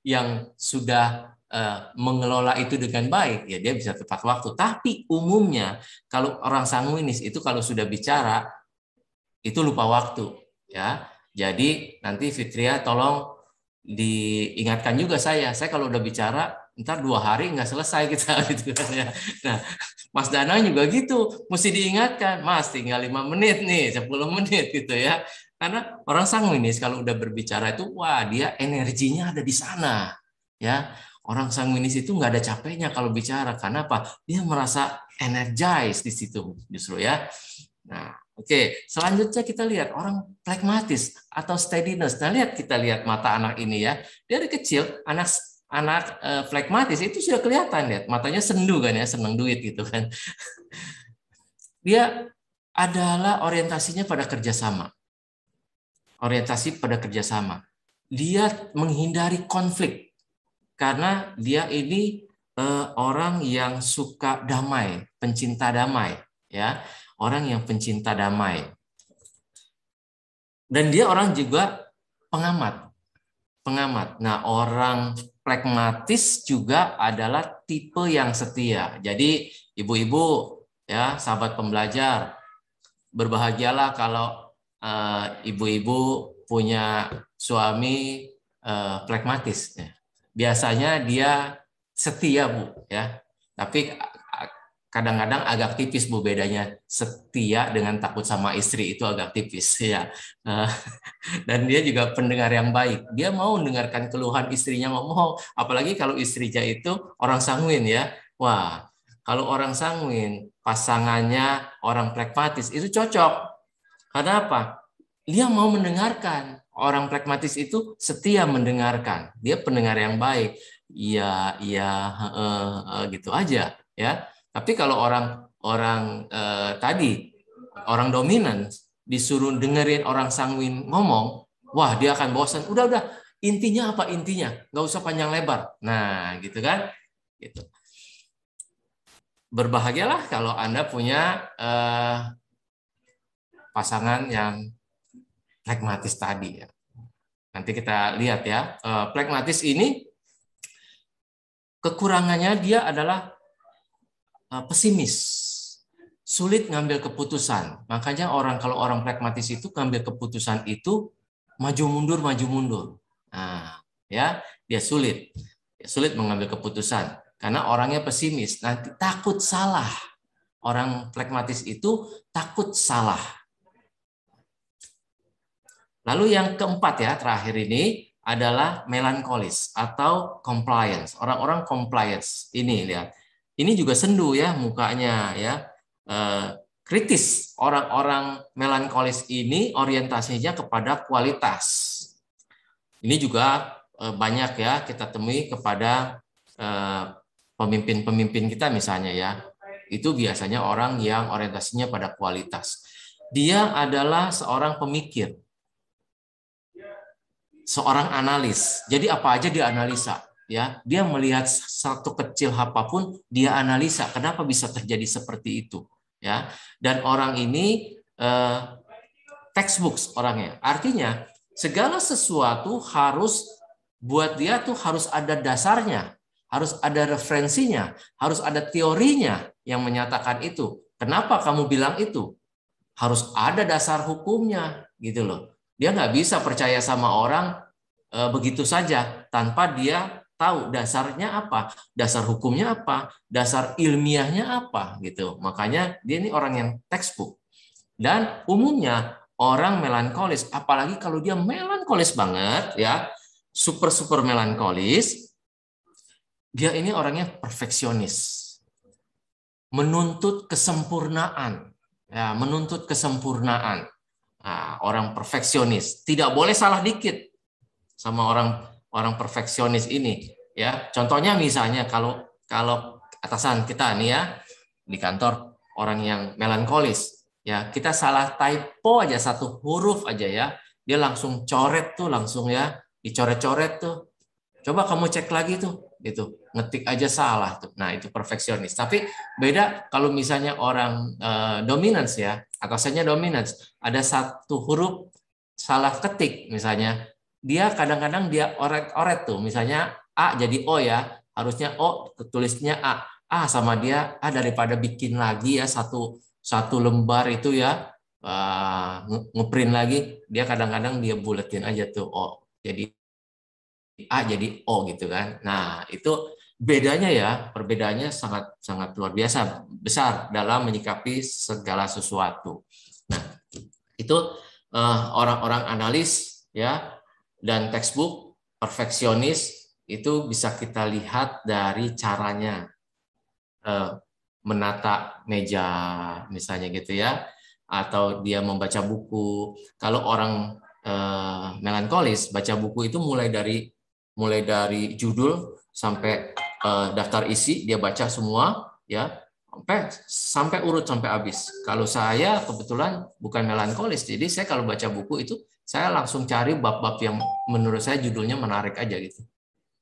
Speaker 3: yang sudah mengelola itu dengan baik, ya dia bisa tepat waktu. Tapi umumnya kalau orang sanguinis itu kalau sudah bicara itu lupa waktu ya. Jadi nanti Fitria tolong diingatkan juga saya kalau udah bicara ntar 2 hari nggak selesai kita gitu kan ya. Nah, Mas Danang juga gitu, mesti diingatkan, Mas tinggal 5 menit nih, 10 menit gitu ya. Karena orang sanguinis kalau udah berbicara itu, wah dia energinya ada di sana ya. Orang sanguinis itu nggak ada capeknya kalau bicara, karena apa? Dia merasa energized di situ justru ya. Nah, oke, selanjutnya kita lihat orang pragmatis atau steadiness. Nah, kita lihat mata anak ini ya. Dari kecil anak pragmatis itu sudah kelihatan, lihat matanya sendu kan ya, senang duit gitu kan. Dia adalah orientasinya pada kerjasama. Orientasi pada kerjasama. Dia menghindari konflik karena dia ini orang yang suka damai, pencinta damai ya. Orang yang pencinta damai. Dan dia orang juga pengamat. Nah, orang pragmatis juga adalah tipe yang setia. Jadi, ibu-ibu ya, sahabat pembelajar, berbahagialah kalau ibu-ibu punya suami pragmatis. Biasanya dia setia, Bu, ya. Tapi kadang-kadang agak tipis, Bu, bedanya setia dengan takut sama istri, itu agak tipis ya. Dan dia juga pendengar yang baik. Dia mau mendengarkan keluhan istrinya ngomong, apalagi kalau istrinya itu orang sanguin ya. Wah, kalau orang sanguin pasangannya orang pragmatis itu cocok. Karena apa? Dia mau mendengarkan. Orang pragmatis itu setia mendengarkan. Dia pendengar yang baik. Iya, gitu aja ya. Tapi kalau orang tadi, orang dominan, disuruh dengerin orang sanguin ngomong, wah dia akan bosan. Udah, intinya apa intinya? Nggak usah panjang lebar. Nah, gitu kan? Gitu. Berbahagialah kalau Anda punya pasangan yang pragmatis tadi. Ya. Nanti kita lihat ya. Pragmatis ini, kekurangannya dia adalah pesimis, sulit ngambil keputusan. Makanya kalau orang pragmatis itu ngambil keputusan itu maju mundur. Nah, ya, dia sulit mengambil keputusan karena orangnya pesimis. Nanti takut salah. Orang pragmatis itu takut salah. Lalu yang keempat ya, terakhir ini adalah melankolis atau compliance. Orang-orang compliance ini lihat. Ini juga sendu ya mukanya ya. Kritis. Orang-orang melankolis ini orientasinya kepada kualitas. Ini juga banyak ya kita temui kepada pemimpin-pemimpin kita misalnya ya. Itu biasanya orang yang orientasinya pada kualitas. Dia adalah seorang pemikir. Seorang analis. Jadi apa aja dia analisa. Ya, dia melihat satu kecil apapun dia analisa kenapa bisa terjadi seperti itu ya. Dan orang ini textbooks orangnya, artinya segala sesuatu harus buat dia tuh harus ada dasarnya, harus ada referensinya, harus ada teorinya yang menyatakan itu. Kenapa kamu bilang itu harus ada dasar hukumnya gitu loh. Dia nggak bisa percaya sama orang begitu saja tanpa dia tahu dasarnya apa, dasar hukumnya apa, dasar ilmiahnya apa gitu. Makanya dia ini orang yang textbook. Dan umumnya orang melankolis, apalagi kalau dia melankolis banget ya, super melankolis, dia ini orangnya perfeksionis. Menuntut kesempurnaan. Ya, menuntut kesempurnaan. Nah, orang perfeksionis, tidak boleh salah dikit sama orang perfeksionis ini ya. Contohnya misalnya kalau atasan kita nih ya di kantor, orang yang melankolis ya, kita salah typo aja satu huruf aja ya, dia langsung coret tuh, langsung ya dicoret-coret tuh. Coba kamu cek lagi tuh, gitu, ngetik aja salah tuh. Nah itu perfeksionis. Tapi beda kalau misalnya orang dominance ya, atasannya dominance, ada satu huruf salah ketik misalnya, dia kadang-kadang dia oret-oret tuh, misalnya A jadi O ya, harusnya O tulisnya A sama dia daripada bikin lagi ya satu lembar itu ya, ngeprint lagi, dia kadang-kadang dia buletin aja tuh O jadi A jadi O gitu kan. Nah itu bedanya ya, perbedaannya sangat luar biasa besar dalam menyikapi segala sesuatu. Nah itu orang-orang analis ya dan textbook perfeksionis itu bisa kita lihat dari caranya menata meja misalnya gitu ya, atau dia membaca buku. Kalau orang melankolis baca buku itu mulai dari judul sampai daftar isi dia baca semua ya, sampai urut sampai habis. Kalau saya kebetulan bukan melankolis, jadi saya kalau baca buku itu saya langsung cari bab-bab yang menurut saya judulnya menarik aja gitu.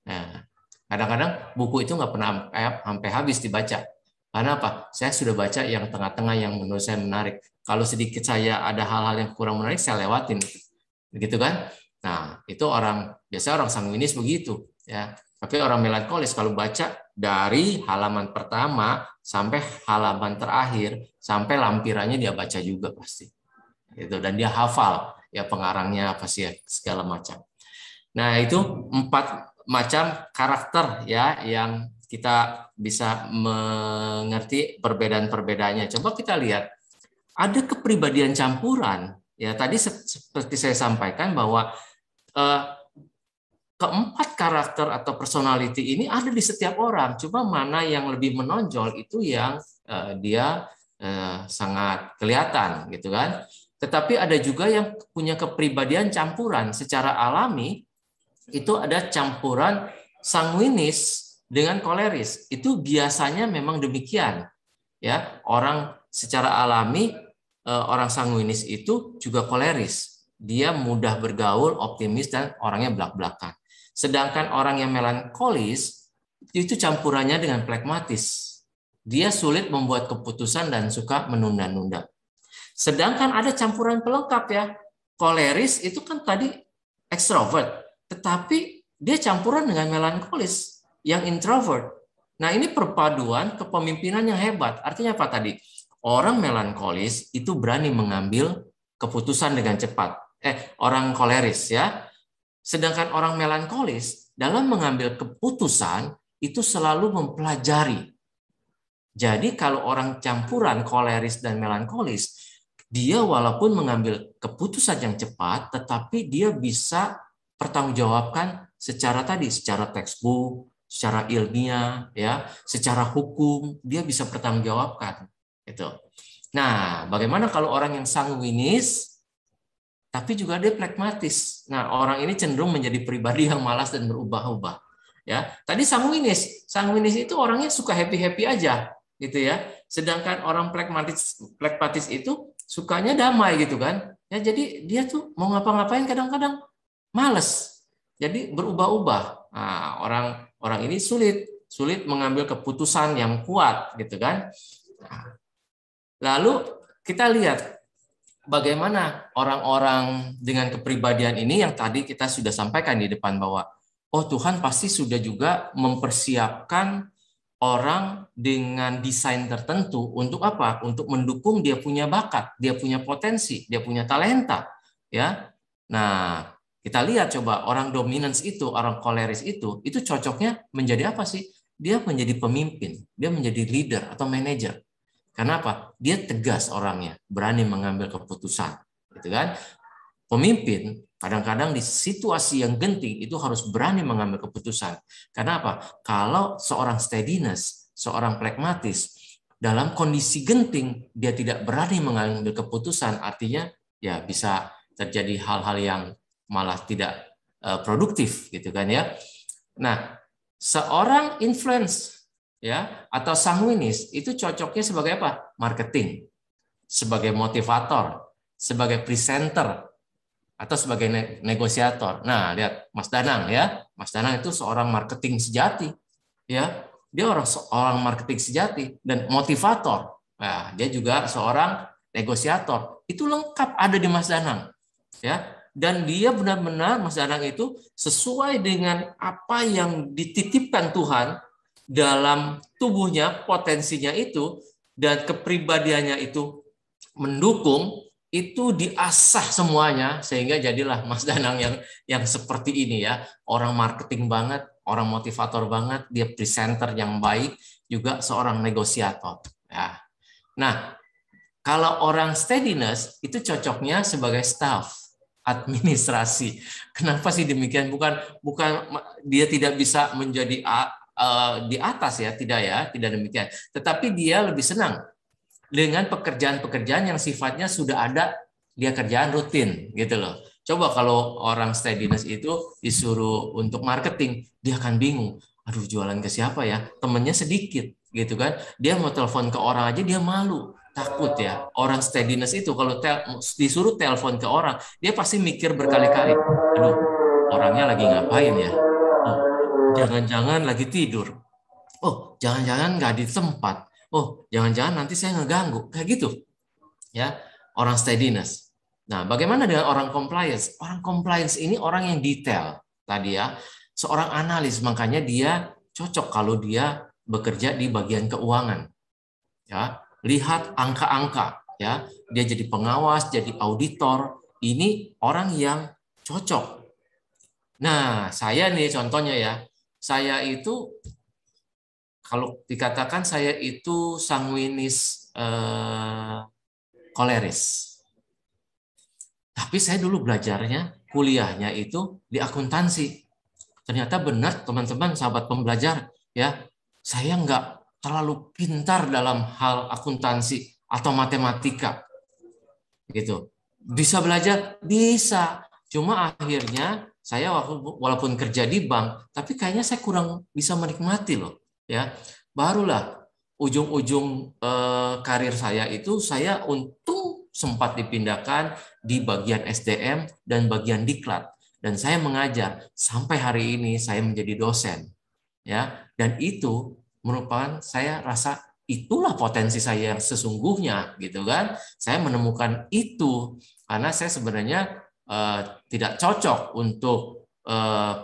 Speaker 3: Nah, kadang-kadang buku itu nggak pernah sampai habis dibaca. Karena apa? Saya sudah baca yang tengah-tengah yang menurut saya menarik. Kalau sedikit saya ada hal-hal yang kurang menarik, saya lewatin. Begitu kan? Nah, itu biasanya orang sanguinis begitu ya. Tapi orang melankolis kalau baca dari halaman pertama sampai halaman terakhir, sampai lampirannya dia baca juga pasti. Gitu, dan dia hafal ya pengarangnya apa sih ya, segala macam. Nah, itu 4 macam karakter ya yang kita bisa mengerti perbedaan-perbedaannya. Coba kita lihat, ada kepribadian campuran. Ya, tadi seperti saya sampaikan bahwa keempat karakter atau personality ini ada di setiap orang. Cuma mana yang lebih menonjol itu yang dia sangat kelihatan, gitu kan. Tetapi ada juga yang punya kepribadian campuran secara alami. Itu ada campuran sanguinis dengan koleris. Itu biasanya memang demikian. Ya, orang secara alami orang sanguinis itu juga koleris. Dia mudah bergaul, optimis, dan orangnya belak-belakan. Sedangkan orang yang melankolis itu campurannya dengan plekmatis. Dia sulit membuat keputusan dan suka menunda-nunda. Sedangkan ada campuran pelengkap ya. Koleris itu kan tadi ekstrovert. Tetapi dia campuran dengan melankolis yang introvert. Nah ini perpaduan kepemimpinan yang hebat. Artinya apa tadi? Orang melankolis itu berani mengambil keputusan dengan cepat. Orang koleris ya. Sedangkan orang melankolis dalam mengambil keputusan itu selalu mempelajari. Jadi kalau orang campuran koleris dan melankolis, dia walaupun mengambil keputusan yang cepat, tetapi dia bisa pertanggungjawabkan secara textbook, secara ilmiah, ya, secara hukum, dia bisa pertanggungjawabkan. Gitu. Nah, bagaimana kalau orang yang sanguinis, tapi juga dia plekmatis? Nah, orang ini cenderung menjadi pribadi yang malas dan berubah-ubah. Ya, tadi sanguinis itu orangnya suka happy aja, gitu ya. Sedangkan orang plekmatis itu sukanya damai, gitu kan? Ya, jadi dia tuh mau ngapa-ngapain kadang-kadang males, jadi berubah-ubah. Nah, orang ini sulit mengambil keputusan yang kuat, gitu kan? Nah, lalu kita lihat bagaimana orang-orang dengan kepribadian ini yang tadi kita sudah sampaikan di depan bahwa oh Tuhan pasti sudah juga mempersiapkan orang dengan desain tertentu untuk apa? Untuk mendukung dia punya bakat, dia punya potensi, dia punya talenta, ya. Nah, kita lihat coba orang dominance itu, orang koleris itu cocoknya menjadi apa sih? Dia menjadi pemimpin, dia menjadi leader atau manajer. Karena apa? Dia tegas orangnya, berani mengambil keputusan, gitu kan? Pemimpin kadang-kadang di situasi yang genting itu harus berani mengambil keputusan. Karena apa? Kalau seorang steadiness, seorang pragmatis, dalam kondisi genting dia tidak berani mengambil keputusan, artinya ya bisa terjadi hal-hal yang malah tidak produktif, gitu kan ya. Nah, seorang influence ya atau sanguinis itu cocoknya sebagai apa? Marketing, sebagai motivator, sebagai presenter, atau sebagai negosiator. Nah, lihat Mas Danang ya. Mas Danang itu seorang marketing sejati. Ya, dia seorang marketing sejati dan motivator. Nah, dia juga seorang negosiator. Itu lengkap ada di Mas Danang. Ya, dan dia benar-benar Mas Danang itu sesuai dengan apa yang dititipkan Tuhan dalam tubuhnya, potensinya itu dan kepribadiannya itu mendukung, itu diasah semuanya sehingga jadilah Mas Danang yang seperti ini ya, orang marketing banget, orang motivator banget, dia presenter yang baik, juga seorang negosiator ya. Nah, kalau orang steadiness itu cocoknya sebagai staff administrasi. Kenapa sih demikian? Bukan dia tidak bisa menjadi di atas ya, tidak demikian. Tetapi dia lebih senang dengan pekerjaan-pekerjaan yang sifatnya sudah ada, dia kerjaan rutin gitu loh. Coba kalau orang steadiness itu disuruh untuk marketing, dia akan bingung. Aduh, jualan ke siapa ya? Temennya sedikit gitu kan. Dia mau telepon ke orang aja dia malu, takut ya. Orang steadiness itu kalau disuruh telepon ke orang, dia pasti mikir berkali-kali. Aduh, orangnya lagi ngapain ya? Oh, jangan-jangan lagi tidur. Oh, jangan-jangan nggak di tempat. Oh, jangan-jangan nanti saya ngeganggu. Kayak gitu. Ya, orang steadiness. Nah, bagaimana dengan orang compliance? Orang compliance ini orang yang detail. Tadi ya, seorang analis, makanya dia cocok kalau dia bekerja di bagian keuangan. Ya, lihat angka-angka, ya. Dia jadi pengawas, jadi auditor. Ini orang yang cocok. Nah, saya nih contohnya ya. Saya itu kalau dikatakan saya itu sanguinis koleris. Tapi saya dulu belajarnya, kuliahnya itu di akuntansi. Ternyata benar teman-teman, sahabat pembelajar, ya, saya nggak terlalu pintar dalam hal akuntansi atau matematika. Gitu. Bisa belajar? Bisa. Cuma akhirnya saya walaupun kerja di bank, tapi kayaknya saya kurang bisa menikmati loh. Ya, barulah ujung-ujung karir saya itu saya untung sempat dipindahkan di bagian SDM dan bagian diklat, dan saya mengajar sampai hari ini saya menjadi dosen ya, dan itu merupakan saya rasa itulah potensi saya yang sesungguhnya gitu kan. Saya menemukan itu karena saya sebenarnya tidak cocok untuk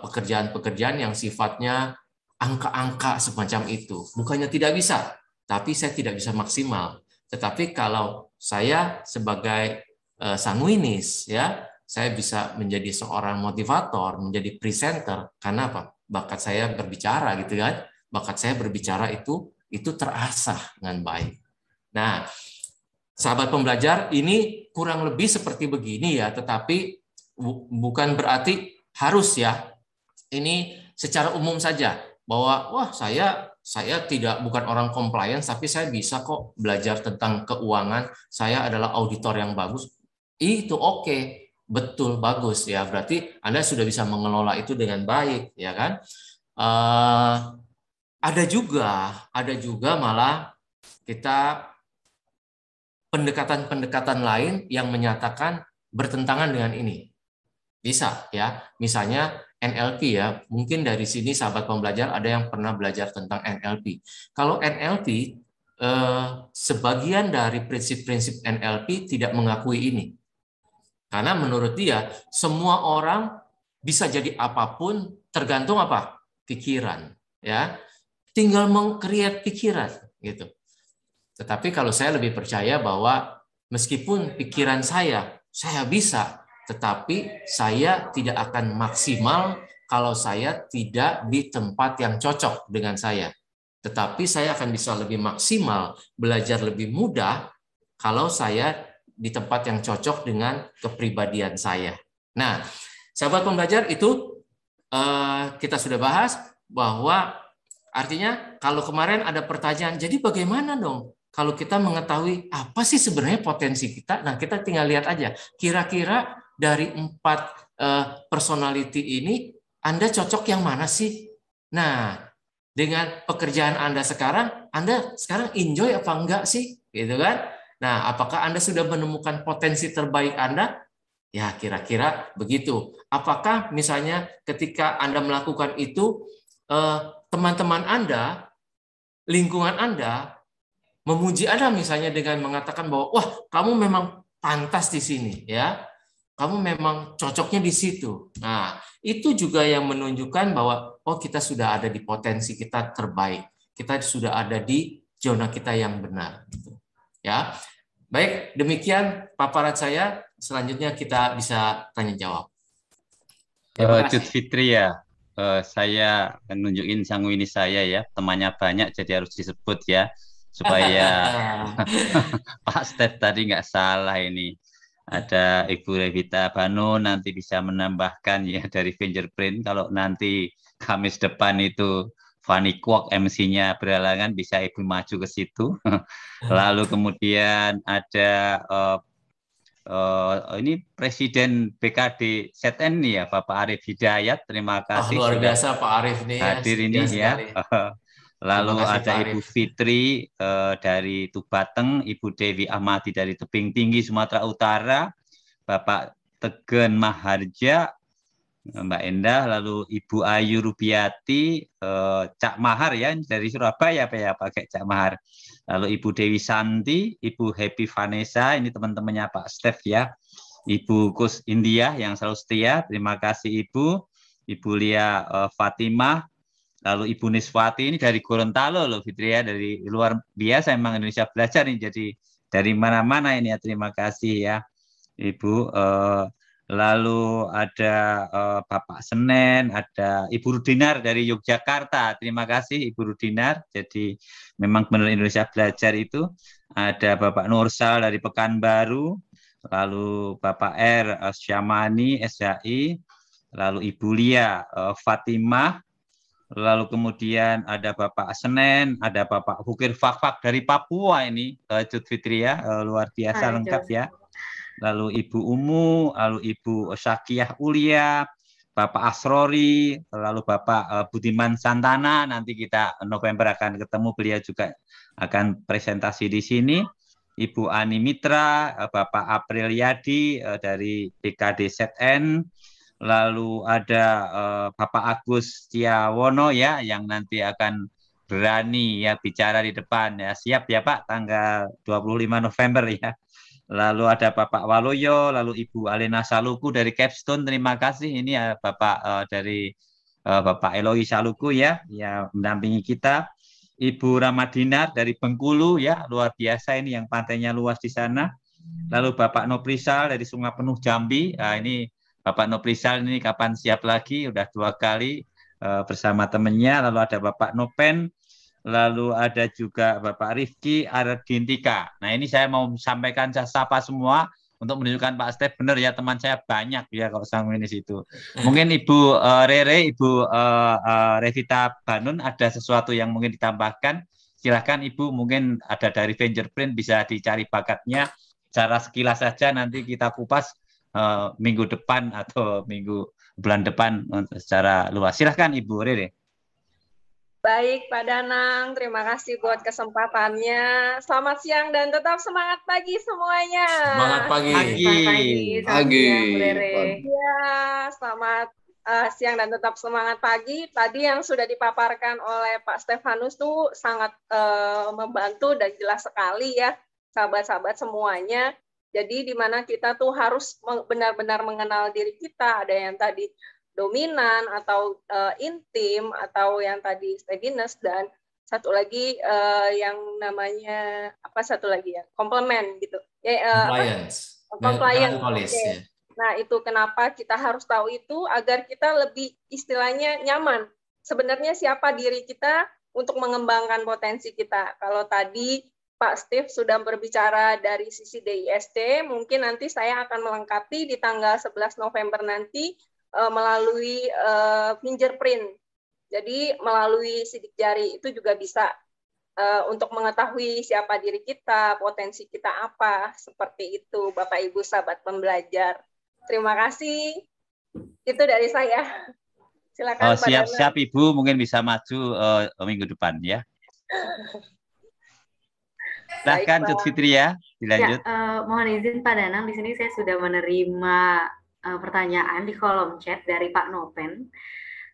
Speaker 3: pekerjaan-pekerjaan yang sifatnya angka-angka semacam itu. Bukannya tidak bisa, tapi saya tidak bisa maksimal. Tetapi kalau saya sebagai sanguinis, ya, saya bisa menjadi seorang motivator, menjadi presenter. Karena apa? Bakat saya berbicara, gitu kan? Bakat saya berbicara itu terasah dengan baik. Nah, sahabat pembelajar, ini kurang lebih seperti begini ya, tetapi bukan berarti harus ya. Ini secara umum saja. Bahwa wah saya bukan orang compliance tapi saya bisa kok belajar tentang keuangan, saya adalah auditor yang bagus. Itu oke, betul, bagus ya, berarti Anda sudah bisa mengelola itu dengan baik ya kan. Ada juga malah kita pendekatan-pendekatan lain yang menyatakan bertentangan dengan ini. Bisa ya, misalnya NLP ya, mungkin dari sini sahabat pembelajar ada yang pernah belajar tentang NLP. Kalau NLP, sebagian dari prinsip-prinsip NLP tidak mengakui ini. Karena menurut dia, semua orang bisa jadi apapun tergantung apa? Pikiran. Ya. tinggal meng-create pikiran gitu. Tetapi kalau saya lebih percaya bahwa meskipun pikiran saya bisa, tetapi saya tidak akan maksimal kalau saya tidak di tempat yang cocok dengan saya. Tetapi saya akan bisa lebih maksimal, belajar lebih mudah kalau saya di tempat yang cocok dengan kepribadian saya. Nah, sahabat pembelajar, itu kita sudah bahas bahwa artinya kalau kemarin ada pertanyaan, jadi bagaimana dong kalau kita mengetahui apa sih sebenarnya potensi kita? Nah, kita tinggal lihat aja. Kira-kira dari 4 personality ini, Anda cocok yang mana sih? Nah, dengan pekerjaan Anda sekarang enjoy apa enggak sih? Gitu kan? Nah, apakah Anda sudah menemukan potensi terbaik Anda? Ya, kira-kira begitu. Apakah misalnya ketika Anda melakukan itu, teman-teman Anda, lingkungan Anda, memuji Anda misalnya dengan mengatakan bahwa, wah, kamu memang pantas di sini, ya, kamu memang cocoknya di situ. Nah, itu juga yang menunjukkan bahwa, oh, kita sudah ada di potensi kita terbaik, kita sudah ada di zona kita yang benar. Ya, baik, demikian paparan saya. Selanjutnya kita bisa tanya jawab.
Speaker 2: Cut Fitri ya, saya nunjukin sanguini saya ya, temannya banyak jadi harus disebut ya, supaya Pak Stef tadi nggak salah ini. Ada Ibu Revita Banu nanti bisa menambahkan ya dari fingerprint. Kalau nanti Kamis depan itu Fanny Kwok MC-nya berhalangan, bisa Ibu maju ke situ. Lalu kemudian ada ini Presiden BKD ZN nih ya, Bapak Arif Hidayat. Terima kasih
Speaker 3: luar
Speaker 2: sudah
Speaker 3: biasa Pak Arif nih ya,
Speaker 2: hadir ini ya. Lalu
Speaker 3: kasih,
Speaker 2: ada Ibu Fitri dari Tubateng, Ibu Dewi Ahmadi dari Tebing Tinggi Sumatera Utara, Bapak Tegen Maharja, Mbak Endah, lalu Ibu Ayu Rubiati, Cak Mahar ya dari Surabaya ya pakai Cak Mahar. Lalu Ibu Dewi Santi, Ibu Happy Vanessa, ini teman-temannya Pak Stef ya. Ibu Kus India yang selalu setia, terima kasih Ibu. Ibu Lia Fatimah, lalu Ibu Niswati ini dari Gorontalo loh Fitri ya, dari luar biasa emang Indonesia Belajar nih, jadi dari mana-mana ini ya, terima kasih ya Ibu. Lalu ada Bapak Senen, ada Ibu Rudinar dari Yogyakarta. Terima kasih Ibu Rudinar. Jadi memang benar Indonesia Belajar itu. Ada Bapak Nursal dari Pekanbaru, lalu Bapak R. Syamani SHI, lalu Ibu Lia Fatimah, lalu kemudian ada Bapak Senen, ada Bapak Hukir Fakfak dari Papua ini, Cut Fitri ya, luar biasa lengkap ya. Lalu Ibu Umu, lalu Ibu Syakiyah Ulia, Bapak Asrori, lalu Bapak Budiman Santana, nanti kita November akan ketemu, beliau juga akan presentasi di sini. Ibu Ani Mitra, Bapak Apriliadi dari BKD ZN, lalu ada Bapak Agus Tiawono ya, yang nanti akan berani ya bicara di depan ya. Siap ya Pak, tanggal 25 November ya. Lalu ada Bapak Waluyo, lalu Ibu Alena Saluku dari Capstone, terima kasih. Ini ya Bapak dari Bapak Eloi Saluku ya, yang mendampingi kita. Ibu Ramadinar dari Bengkulu ya, luar biasa ini yang pantainya luas di sana. Lalu Bapak Noprisal dari Sungai Penuh Jambi, nah, ini Bapak Noprisal ini kapan siap lagi, udah 2 kali bersama temannya. Lalu ada Bapak Nopen, lalu ada juga Bapak Rifki Ardintika. Nah ini saya mau sampaikan, saya sapa semua untuk menunjukkan Pak Stef benar ya, teman saya banyak ya kalau sanguinis itu. Mungkin Ibu Rere, Ibu Revita Banun ada sesuatu yang mungkin ditambahkan. Silahkan Ibu, mungkin ada dari fingerprint bisa dicari bakatnya. Cara sekilas saja nanti kita kupas minggu depan atau bulan depan secara luas. Silahkan Ibu Rere.
Speaker 4: Baik, Pak Danang, terima kasih buat kesempatannya. Selamat siang dan tetap semangat pagi semuanya.
Speaker 3: Semangat pagi.
Speaker 1: Pagi.
Speaker 4: Ya, selamat siang dan tetap semangat pagi. Tadi yang sudah dipaparkan oleh Pak Stefanus tuh sangat membantu dan jelas sekali ya, sahabat-sahabat semuanya. Jadi di mana kita tuh harus benar-benar mengenal diri kita. Ada yang tadi dominan atau intim atau yang tadi steadiness, dan satu lagi yang namanya apa satu lagi ya, komplement gitu.
Speaker 3: Compliance.
Speaker 4: Compliance.
Speaker 3: Police,
Speaker 4: okay.
Speaker 3: ya.
Speaker 4: Nah, itu kenapa kita harus tahu itu agar kita lebih istilahnya nyaman. Sebenarnya siapa diri kita untuk mengembangkan potensi kita. Kalau tadi Pak Steve sudah berbicara dari sisi DISD, mungkin nanti saya akan melengkapi di tanggal 11 November nanti melalui fingerprint. Jadi melalui sidik jari itu juga bisa untuk mengetahui siapa diri kita, potensi kita apa, seperti itu Bapak Ibu sahabat pembelajar. Terima kasih. Itu dari saya. Silakan Pak Danang.
Speaker 2: Siap Ibu, mungkin bisa maju minggu depan ya. Silahkan Cut Fitri ya, dilanjut.
Speaker 1: Ya, mohon izin Pak Danang, di sini saya sudah menerima pertanyaan di kolom chat dari Pak Nopen.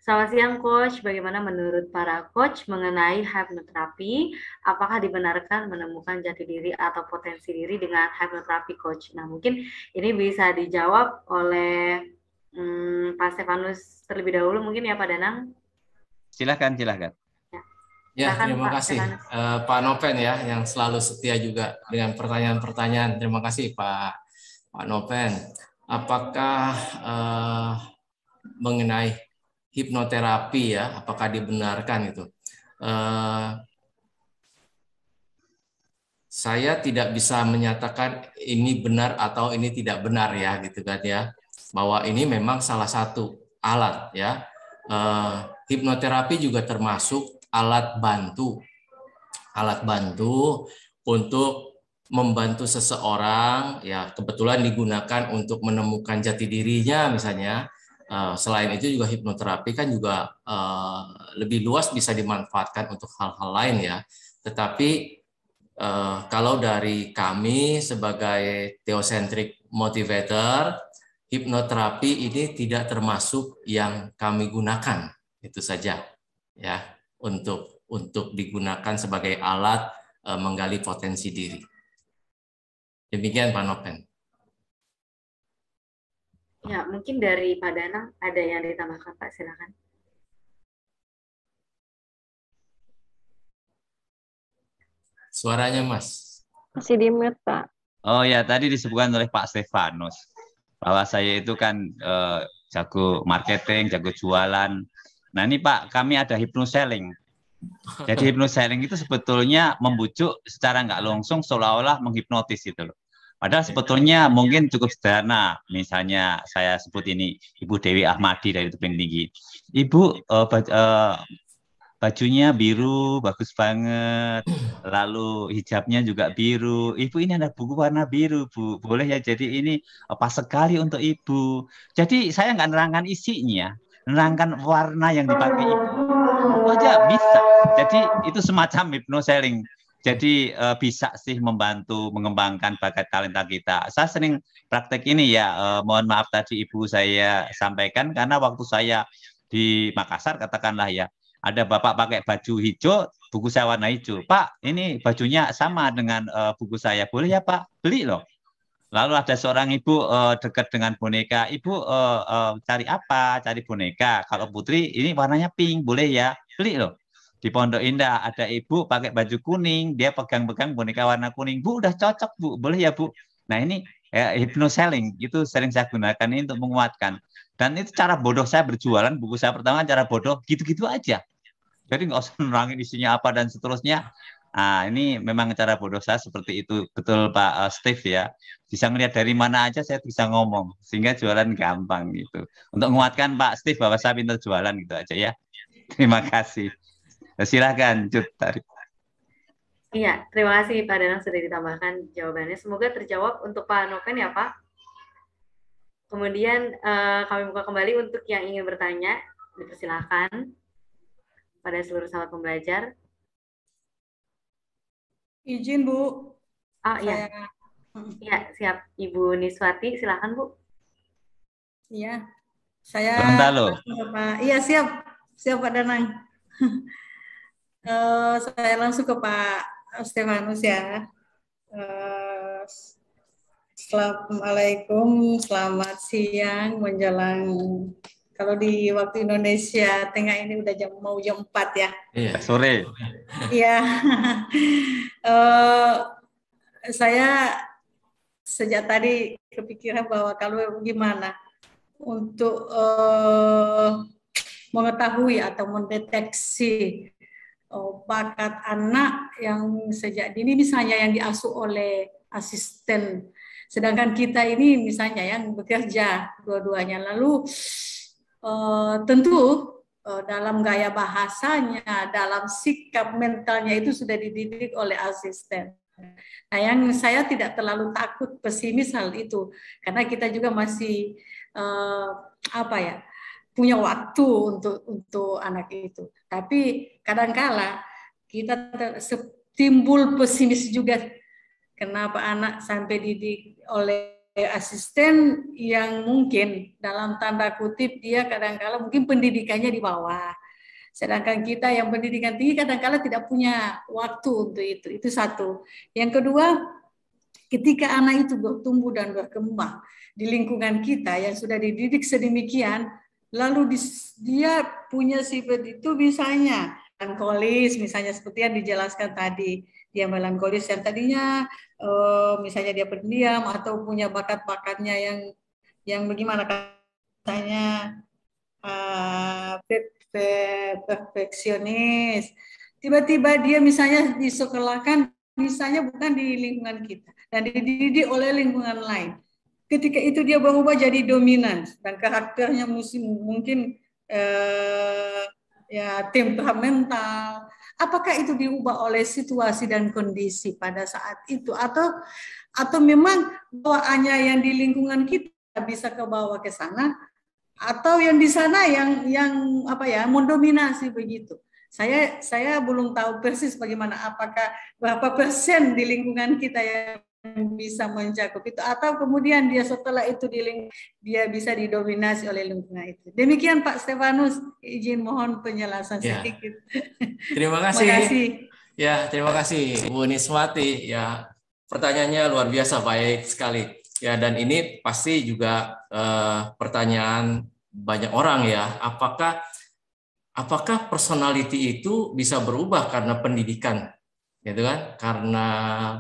Speaker 1: Selamat siang Coach, bagaimana menurut para coach mengenai hipnoterapi? Apakah dibenarkan menemukan jati diri atau potensi diri dengan hipnoterapi Coach? Nah mungkin ini bisa dijawab oleh Pak Stefanus terlebih dahulu mungkin ya Pak Danang.
Speaker 2: Silakan.
Speaker 3: Ya, terima kasih Pak Nopen ya yang selalu setia juga dengan pertanyaan-pertanyaan. Terima kasih Pak Nopen. Apakah mengenai hipnoterapi ya, apakah dibenarkan itu? Saya tidak bisa menyatakan ini benar atau ini tidak benar ya, gitu kan ya. Bahwa ini memang salah satu alat ya. Hipnoterapi juga termasuk alat bantu untuk membantu seseorang ya, kebetulan digunakan untuk menemukan jati dirinya misalnya. Selain itu juga hipnoterapi kan juga lebih luas bisa dimanfaatkan untuk hal-hal lain ya. Tetapi kalau dari kami sebagai theocentric motivator, hipnoterapi ini tidak termasuk yang kami gunakan, itu saja ya, untuk digunakan sebagai alat menggali potensi diri. Demikian Pak Nopen.
Speaker 1: Ya, mungkin dari Pak Danang ada yang ditambahkan Pak, silakan.
Speaker 3: Suaranya Mas.
Speaker 4: Masih di mute Pak.
Speaker 2: Oh ya, tadi disebutkan oleh Pak Stefanus bahwa saya itu kan jago marketing, jago jualan. Nah ini Pak, kami ada hypnoselling. Jadi hypnoselling itu sebetulnya membujuk secara nggak langsung seolah-olah menghipnotis itu loh. Padahal sebetulnya mungkin cukup sederhana. Misalnya saya sebut ini Ibu Dewi Ahmadi dari Tebing Tinggi. Ibu bajunya biru, bagus banget. Lalu hijabnya juga biru. Ibu ini ada buku warna biru, Bu. Boleh ya, jadi ini pas sekali untuk Ibu. Jadi saya nggak nerangkan isinya, nerangkan warna yang dipakai Ibu. Itu aja bisa. Jadi itu semacam hypnoselling. Jadi bisa sih membantu mengembangkan bakat talenta kita. Saya sering praktek ini ya, mohon maaf tadi Ibu saya sampaikan karena waktu saya di Makassar katakanlah ya, ada bapak pakai baju hijau, buku saya warna hijau. Pak, ini bajunya sama dengan buku saya. Boleh ya Pak? Beli loh. Lalu ada seorang ibu dekat dengan boneka. Ibu cari apa? Cari boneka. Kalau Putri ini warnanya pink. Boleh ya? Beli loh. Di Pondok Indah ada ibu pakai baju kuning. Dia pegang-pegang boneka warna kuning. Bu, udah cocok Bu. Boleh ya Bu? Nah ini hypnoselling. Itu sering saya gunakan ini untuk menguatkan. Dan itu cara bodoh saya berjualan. Buku saya pertama cara bodoh. Gitu-gitu aja. Jadi nggak usah nerangin isinya apa dan seterusnya. Nah, ini memang cara bodoh saya seperti itu. Betul Pak Steve ya. Bisa ngelihat dari mana aja saya bisa ngomong. Sehingga jualan gampang gitu. Untuk menguatkan Pak Steve bahwa saya pintar jualan gitu aja ya. Terima kasih. Silakan Cut Tarik.
Speaker 1: Iya, terima kasih Pak Danang sudah ditambahkan jawabannya. Semoga terjawab untuk Pak Nopen ya Pak. Kemudian kami buka kembali untuk yang ingin bertanya. Dipersilakan pada seluruh sahabat pembelajar.
Speaker 5: Izin Bu.
Speaker 1: Oh iya. Iya, siap. Ibu Niswati, silakan Bu.
Speaker 5: Iya. Saya
Speaker 2: Pak.
Speaker 5: Iya, siap. Siap Pak Danang. Saya langsung ke Pak Stefanus ya. Assalamualaikum, selamat siang menjelang Kalau di waktu Indonesia Tengah ini udah mau jam 4 ya.
Speaker 3: Iya.
Speaker 2: Sore.
Speaker 5: Iya. Saya sejak tadi kepikiran bahwa kalau gimana untuk mengetahui atau mendeteksi bakat anak yang sejak dini misalnya yang diasuh oleh asisten, sedangkan kita ini misalnya yang bekerja dua-duanya, lalu tentu dalam gaya bahasanya, dalam sikap mentalnya itu sudah dididik oleh asisten. Nah, yang saya tidak terlalu takut pesimis hal itu, karena kita juga masih punya waktu untuk anak itu. Tapi kadangkala kita timbul pesimis juga, kenapa anak sampai didik oleh asisten yang mungkin dalam tanda kutip dia kadangkala mungkin pendidikannya di bawah. Sedangkan kita yang pendidikan tinggi kadangkala tidak punya waktu untuk itu. Itu satu. Yang kedua, ketika anak itu bertumbuh dan berkembang di lingkungan kita yang sudah dididik sedemikian, lalu dia punya sifat itu misalnya melankolis, misalnya seperti yang dijelaskan tadi, dia melankolis yang tadinya misalnya dia pendiam atau punya bakat-bakatnya yang bagaimana katanya perfeksionis, tiba-tiba dia misalnya disekolahkan misalnya bukan di lingkungan kita dan dididik oleh lingkungan lain. Ketika itu dia berubah jadi dominan dan karakternya mungkin temperamental. Apakah itu diubah oleh situasi dan kondisi pada saat itu atau memang bawaannya yang di lingkungan kita bisa ke bawah ke sana, atau yang di sana yang mendominasi begitu. Saya belum tahu persis bagaimana, apakah berapa persen di lingkungan kita yang bisa mencakup itu, atau kemudian dia setelah itu dia bisa didominasi oleh lingkungan itu. Demikian Pak Stefanus, izin mohon penjelasan sedikit.
Speaker 3: Terima kasih.
Speaker 5: Terima kasih.
Speaker 3: Ya, terima kasih Bu Niswati. Ya, pertanyaannya luar biasa baik sekali. Ya, dan ini pasti juga pertanyaan banyak orang ya. Apakah personality itu bisa berubah karena pendidikan? Gitu kan, karena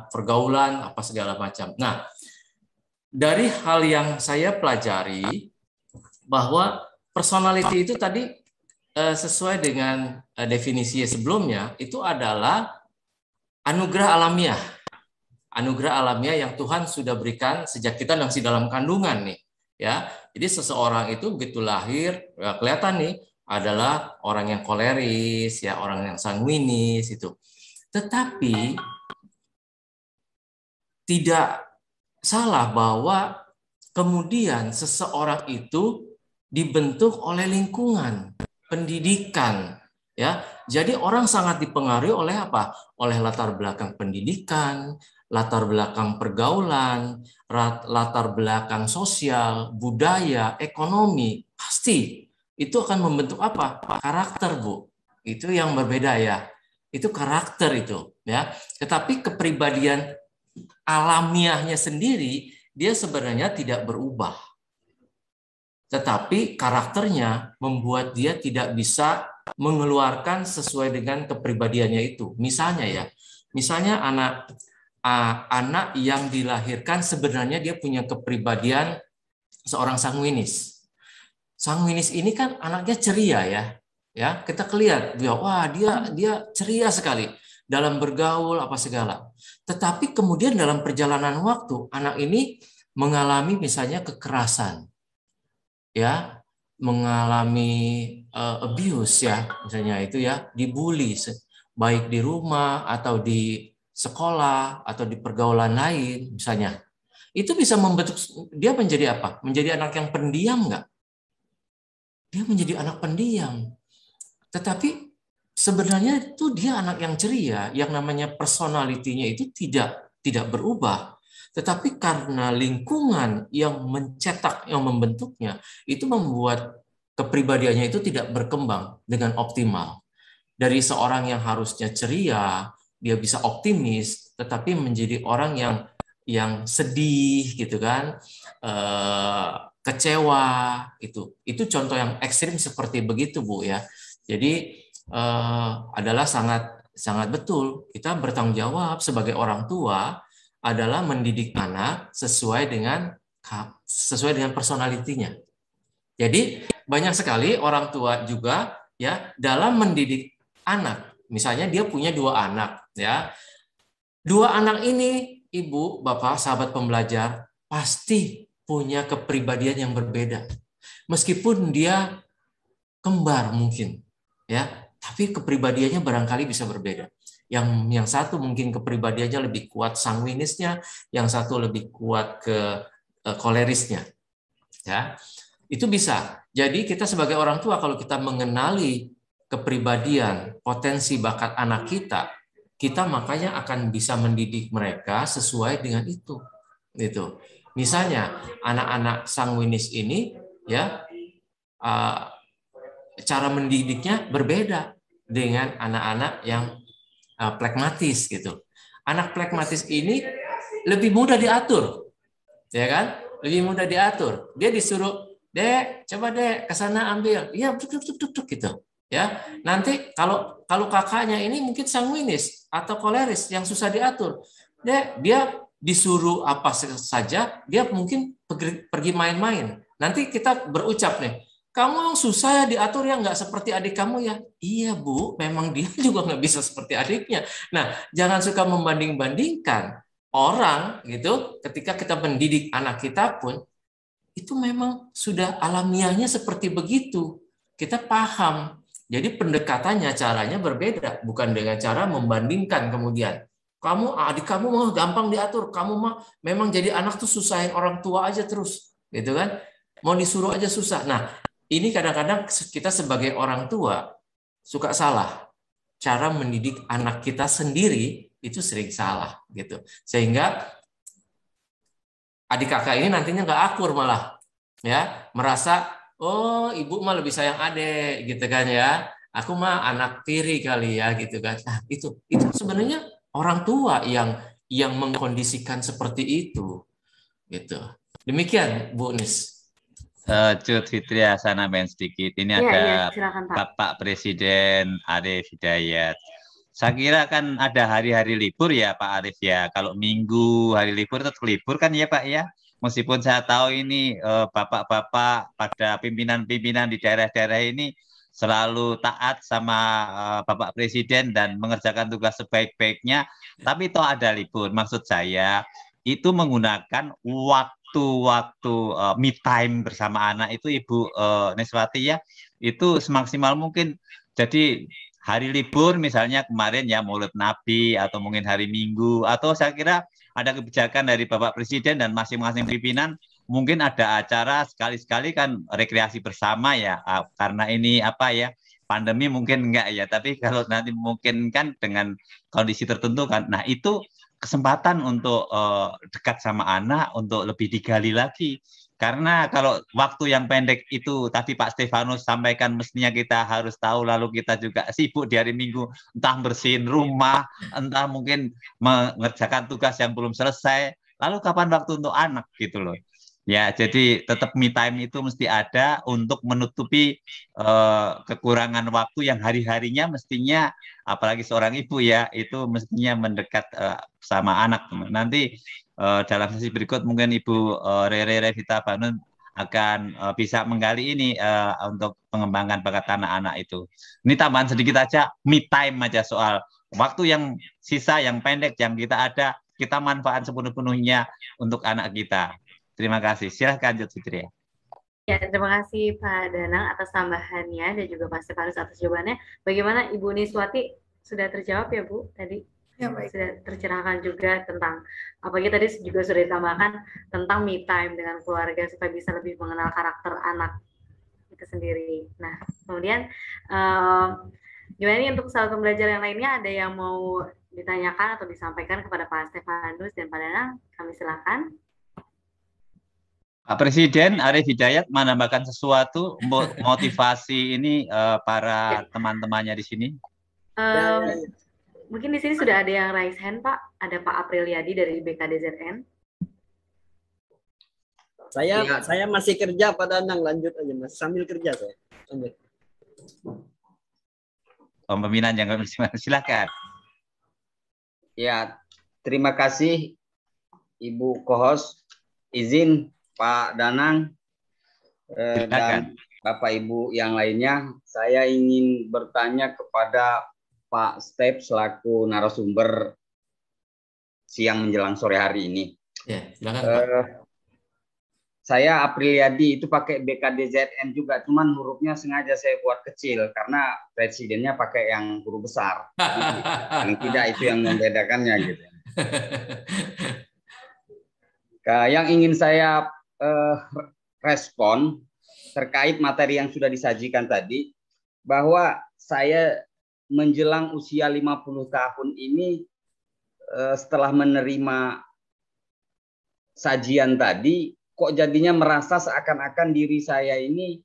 Speaker 3: pergaulan apa segala macam. Nah, dari hal yang saya pelajari bahwa personality itu tadi sesuai dengan definisi sebelumnya itu adalah anugerah alamiah. Anugerah alamiah yang Tuhan sudah berikan sejak kita masih dalam kandungan nih, ya. Jadi seseorang itu begitu lahir kelihatan nih adalah orang yang koleris, ya, orang yang sanguinis itu. Tetapi tidak salah bahwa kemudian seseorang itu dibentuk oleh lingkungan, pendidikan, ya. Jadi orang sangat dipengaruhi oleh apa? Oleh latar belakang pendidikan, latar belakang pergaulan, latar belakang sosial, budaya, ekonomi. Pasti itu akan membentuk apa? Karakter, Bu. Itu yang berbeda ya. Itu karakter itu, ya. Tetapi kepribadian alamiahnya sendiri dia sebenarnya tidak berubah. Tetapi karakternya membuat dia tidak bisa mengeluarkan sesuai dengan kepribadiannya itu. Misalnya anak yang dilahirkan sebenarnya dia punya kepribadian seorang sanguinis. Sanguinis ini kan anaknya ceria ya. Ya, kita lihat wah dia ceria sekali dalam bergaul apa segala. Tetapi kemudian dalam perjalanan waktu anak ini mengalami misalnya kekerasan. Ya, mengalami abuse ya, misalnya itu ya, dibully baik di rumah atau di sekolah atau di pergaulan lain misalnya. Itu bisa membentuk dia menjadi apa? Menjadi anak yang pendiam enggak? Dia menjadi anak pendiam. Tetapi sebenarnya itu dia anak yang ceria, yang namanya personality-nya itu tidak berubah. Tetapi karena lingkungan yang mencetak, yang membentuknya, itu membuat kepribadiannya itu tidak berkembang dengan optimal. Dari seorang yang harusnya ceria, dia bisa optimis, tetapi menjadi orang yang yang sedih gitu kan, kecewa gitu. Itu contoh yang ekstrim seperti begitu, Bu ya. Jadi adalah sangat sangat betul kita bertanggung jawab sebagai orang tua adalah mendidik anak sesuai dengan personalitinya. Jadi banyak sekali orang tua juga ya dalam mendidik anak. Misalnya dia punya 2 anak ya. 2 anak ini, Ibu, Bapak, sahabat pembelajar, pasti punya kepribadian yang berbeda. Meskipun dia kembar mungkin, ya, tapi kepribadiannya barangkali bisa berbeda. Yang satu mungkin kepribadiannya lebih kuat sanguinisnya, yang satu lebih kuat ke kolerisnya. Ya, itu bisa. Jadi kita sebagai orang tua kalau kita mengenali kepribadian, potensi bakat anak kita makanya akan bisa mendidik mereka sesuai dengan itu. Gitu. Misalnya anak-anak sanguinis ini ya cara mendidiknya berbeda dengan anak-anak yang plekmatis gitu. Anak plekmatis ini lebih mudah diatur. Ya kan? Lebih mudah diatur. Dia disuruh, "Dek, coba Dek ke sana ambil." Iya, tuk gitu. Ya. Nanti kalau kakaknya ini mungkin sanguinis atau koleris yang susah diatur. Dek, dia disuruh apa saja, dia mungkin pergi main-main. Nanti kita berucap nih, "Kamu yang susah ya diatur ya, nggak seperti adik kamu ya." Iya Bu, memang dia juga nggak bisa seperti adiknya. Nah, jangan suka membanding-bandingkan orang gitu. Ketika kita mendidik anak kita pun, itu memang sudah alamiahnya seperti begitu. Kita paham. Jadi pendekatannya, caranya berbeda. Bukan dengan cara membandingkan kemudian. Adik kamu mah gampang diatur. Kamu mah memang jadi anak tuh susahin orang tua aja terus. Gitu kan? Mau disuruh aja susah. Nah, ini kadang-kadang kita sebagai orang tua suka salah. Cara mendidik anak kita sendiri itu sering salah gitu. Sehingga adik kakak ini nantinya nggak akur malah. Ya, merasa oh ibu mah lebih sayang adik gitu kan ya. Aku mah anak tiri kali ya gitu kan. Nah, itu sebenarnya orang tua yang mengkondisikan seperti itu gitu. Demikian Bu Nis.
Speaker 2: Cut Fitri Hasanah nambahin sedikit. Ini ada
Speaker 1: silakan, Pak.
Speaker 2: Bapak Presiden Arif Hidayat. Saya kira kan ada hari-hari libur ya Pak Arif ya. Kalau Minggu hari libur tetap libur kan ya Pak ya. Meskipun saya tahu ini bapak-bapak pada pimpinan-pimpinan di daerah-daerah ini selalu taat sama Bapak Presiden dan mengerjakan tugas sebaik-baiknya. Tapi toh ada libur. Maksud saya itu menggunakan waktu me time bersama anak itu Ibu Neswati ya, itu semaksimal mungkin. Jadi hari libur misalnya kemarin ya Maulid Nabi atau mungkin hari Minggu, atau saya kira ada kebijakan dari Bapak Presiden dan masing-masing pimpinan mungkin ada acara sekali-sekali kan rekreasi bersama ya, karena ini apa ya pandemi mungkin enggak ya, tapi kalau nanti mungkin kan dengan kondisi tertentu kan, nah itu kesempatan untuk dekat sama anak, untuk lebih digali lagi. Karena kalau waktu yang pendek itu tadi Pak Stefanus sampaikan mestinya kita harus tahu, lalu kita juga sibuk di hari Minggu, entah bersihin rumah, entah mungkin mengerjakan tugas yang belum selesai, lalu kapan waktu untuk anak gitu loh. Ya, jadi tetap me time itu mesti ada untuk menutupi kekurangan waktu yang hari-harinya mestinya, apalagi seorang ibu ya, itu mestinya mendekat sama anak. Nanti dalam sesi berikut mungkin Ibu Rere Revita Banun akan bisa menggali ini untuk pengembangan bakat anak-anak itu. Ini tambahan sedikit aja, me time aja, soal waktu yang sisa, yang pendek, yang kita ada, kita manfaat sepenuh-penuhnya untuk anak kita. Terima kasih. Silahkan Jut Fitri.
Speaker 1: Ya, terima kasih Pak Danang atas tambahannya dan juga Pak Stefanus atas jawabannya. Bagaimana Ibu Niswati, sudah terjawab ya Bu tadi? Ya, baik. Sudah tercerahkan juga tentang, apalagi tadi juga sudah ditambahkan tentang me time dengan keluarga supaya bisa lebih mengenal karakter anak itu sendiri. Nah, kemudian gimana nih untuk sahabat pembelajar yang lainnya, ada yang mau ditanyakan atau disampaikan kepada Pak Stefanus dan Pak Danang? Kami silakan.
Speaker 2: Pak Presiden Arif Hidayat menambahkan sesuatu motivasi ini para teman-temannya di sini.
Speaker 1: Mungkin di sini sudah ada yang raise hand Pak. Ada Pak Apriliadi dari BKDZN.
Speaker 6: Saya masih kerja Pak Danang, lanjut aja Mas. Sambil kerja saya. Lanjut.
Speaker 2: Pembinaan yang silakan.
Speaker 7: Ya, terima kasih Ibu Kohos. Izin Pak Danang dan Bapak Ibu yang lainnya, saya ingin bertanya kepada Pak Step selaku narasumber siang menjelang sore hari ini.
Speaker 3: Ya, silakan Pak.
Speaker 7: Saya Apriliadi itu pakai BKDZN juga, cuman hurufnya sengaja saya buat kecil karena presidennya pakai yang huruf besar. Paling tidak itu yang membedakannya gitu. Yang ingin saya respon terkait materi yang sudah disajikan tadi, bahwa saya menjelang usia 50 tahun ini setelah menerima sajian tadi, kok jadinya merasa seakan-akan diri saya ini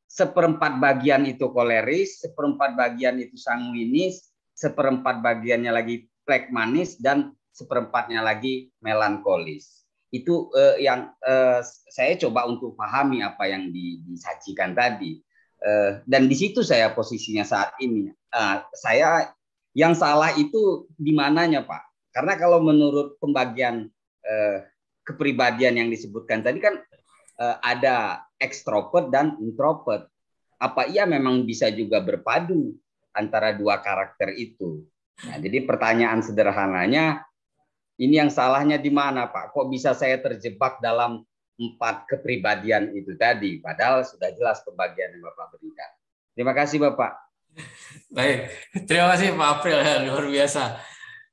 Speaker 7: seperempat bagian itu koleris, seperempat bagian itu sanguinis, seperempat bagiannya lagi plekmanis, dan seperempatnya lagi melankolis. Itu yang saya coba untuk pahami apa yang disajikan tadi. Dan di situ saya posisinya saat ini. Saya yang salah itu di mananya Pak? Karena kalau menurut pembagian kepribadian yang disebutkan tadi kan ada ekstrovert dan introvert. Apa ia memang bisa juga berpadu antara dua karakter itu? Nah, jadi pertanyaan sederhananya, ini yang salahnya di mana Pak? Kok bisa saya terjebak dalam 4 kepribadian itu tadi? Padahal sudah jelas pembagian yang Bapak berikan. Terima kasih Bapak.
Speaker 3: Baik, terima kasih Pak April, luar biasa.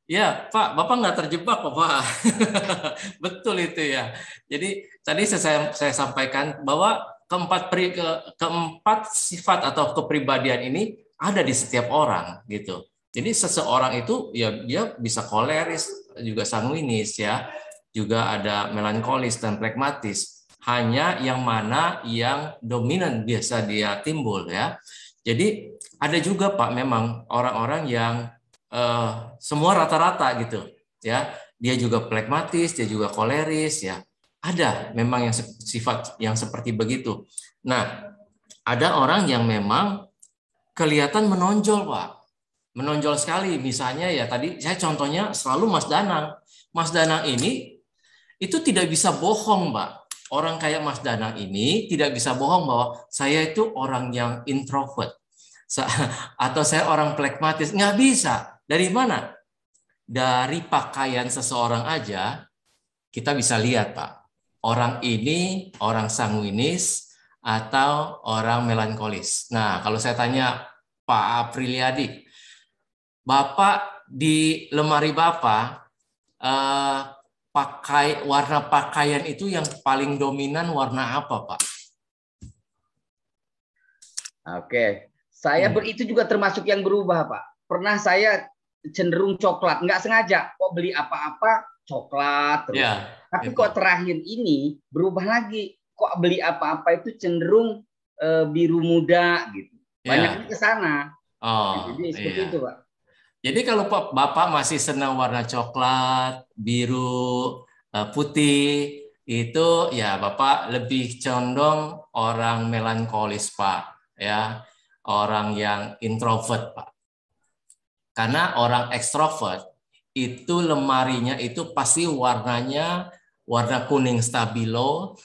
Speaker 3: Ya, Pak, Bapak nggak terjebak, Bapak. Betul itu ya. Jadi tadi saya sampaikan bahwa keempat sifat atau kepribadian ini ada di setiap orang, gitu. Jadi seseorang itu ya dia bisa koleris, juga sanguinis ya, juga ada melankolis dan plekmatis. Hanya yang mana yang dominan biasa dia timbul ya. Jadi ada juga Pak memang orang-orang yang semua rata-rata gitu ya, dia juga plekmatis, dia juga koleris ya, ada memang yang sifat yang seperti begitu. Nah, ada orang yang memang kelihatan menonjol Pak, menonjol sekali. Misalnya ya tadi saya contohnya selalu Mas Danang ini itu tidak bisa bohong Pak. Orang kayak Mas Danang ini tidak bisa bohong bahwa saya itu orang yang introvert atau saya orang plekmatis, nggak bisa. Dari mana? Dari pakaian seseorang aja kita bisa lihat Pak. Orang ini orang sanguinis atau orang melankolis. Nah, kalau saya tanya Pak Apriliadi, Bapak di lemari Bapak warna pakaian itu yang paling dominan warna apa Pak?
Speaker 7: Oke, saya itu juga termasuk yang berubah Pak. Pernah saya cenderung coklat, nggak sengaja kok beli apa-apa coklat terus. Ya, tapi kok terakhir ini berubah lagi, kok beli apa-apa itu cenderung biru muda gitu. Banyaknya ke sana. Jadi seperti itu Pak.
Speaker 3: Jadi kalau Bapak masih senang warna coklat, biru, putih, itu ya Bapak lebih condong orang melankolis Pak, ya, orang yang introvert Pak. Karena orang ekstrovert itu lemarinya itu pasti warnanya warna kuning stabilo,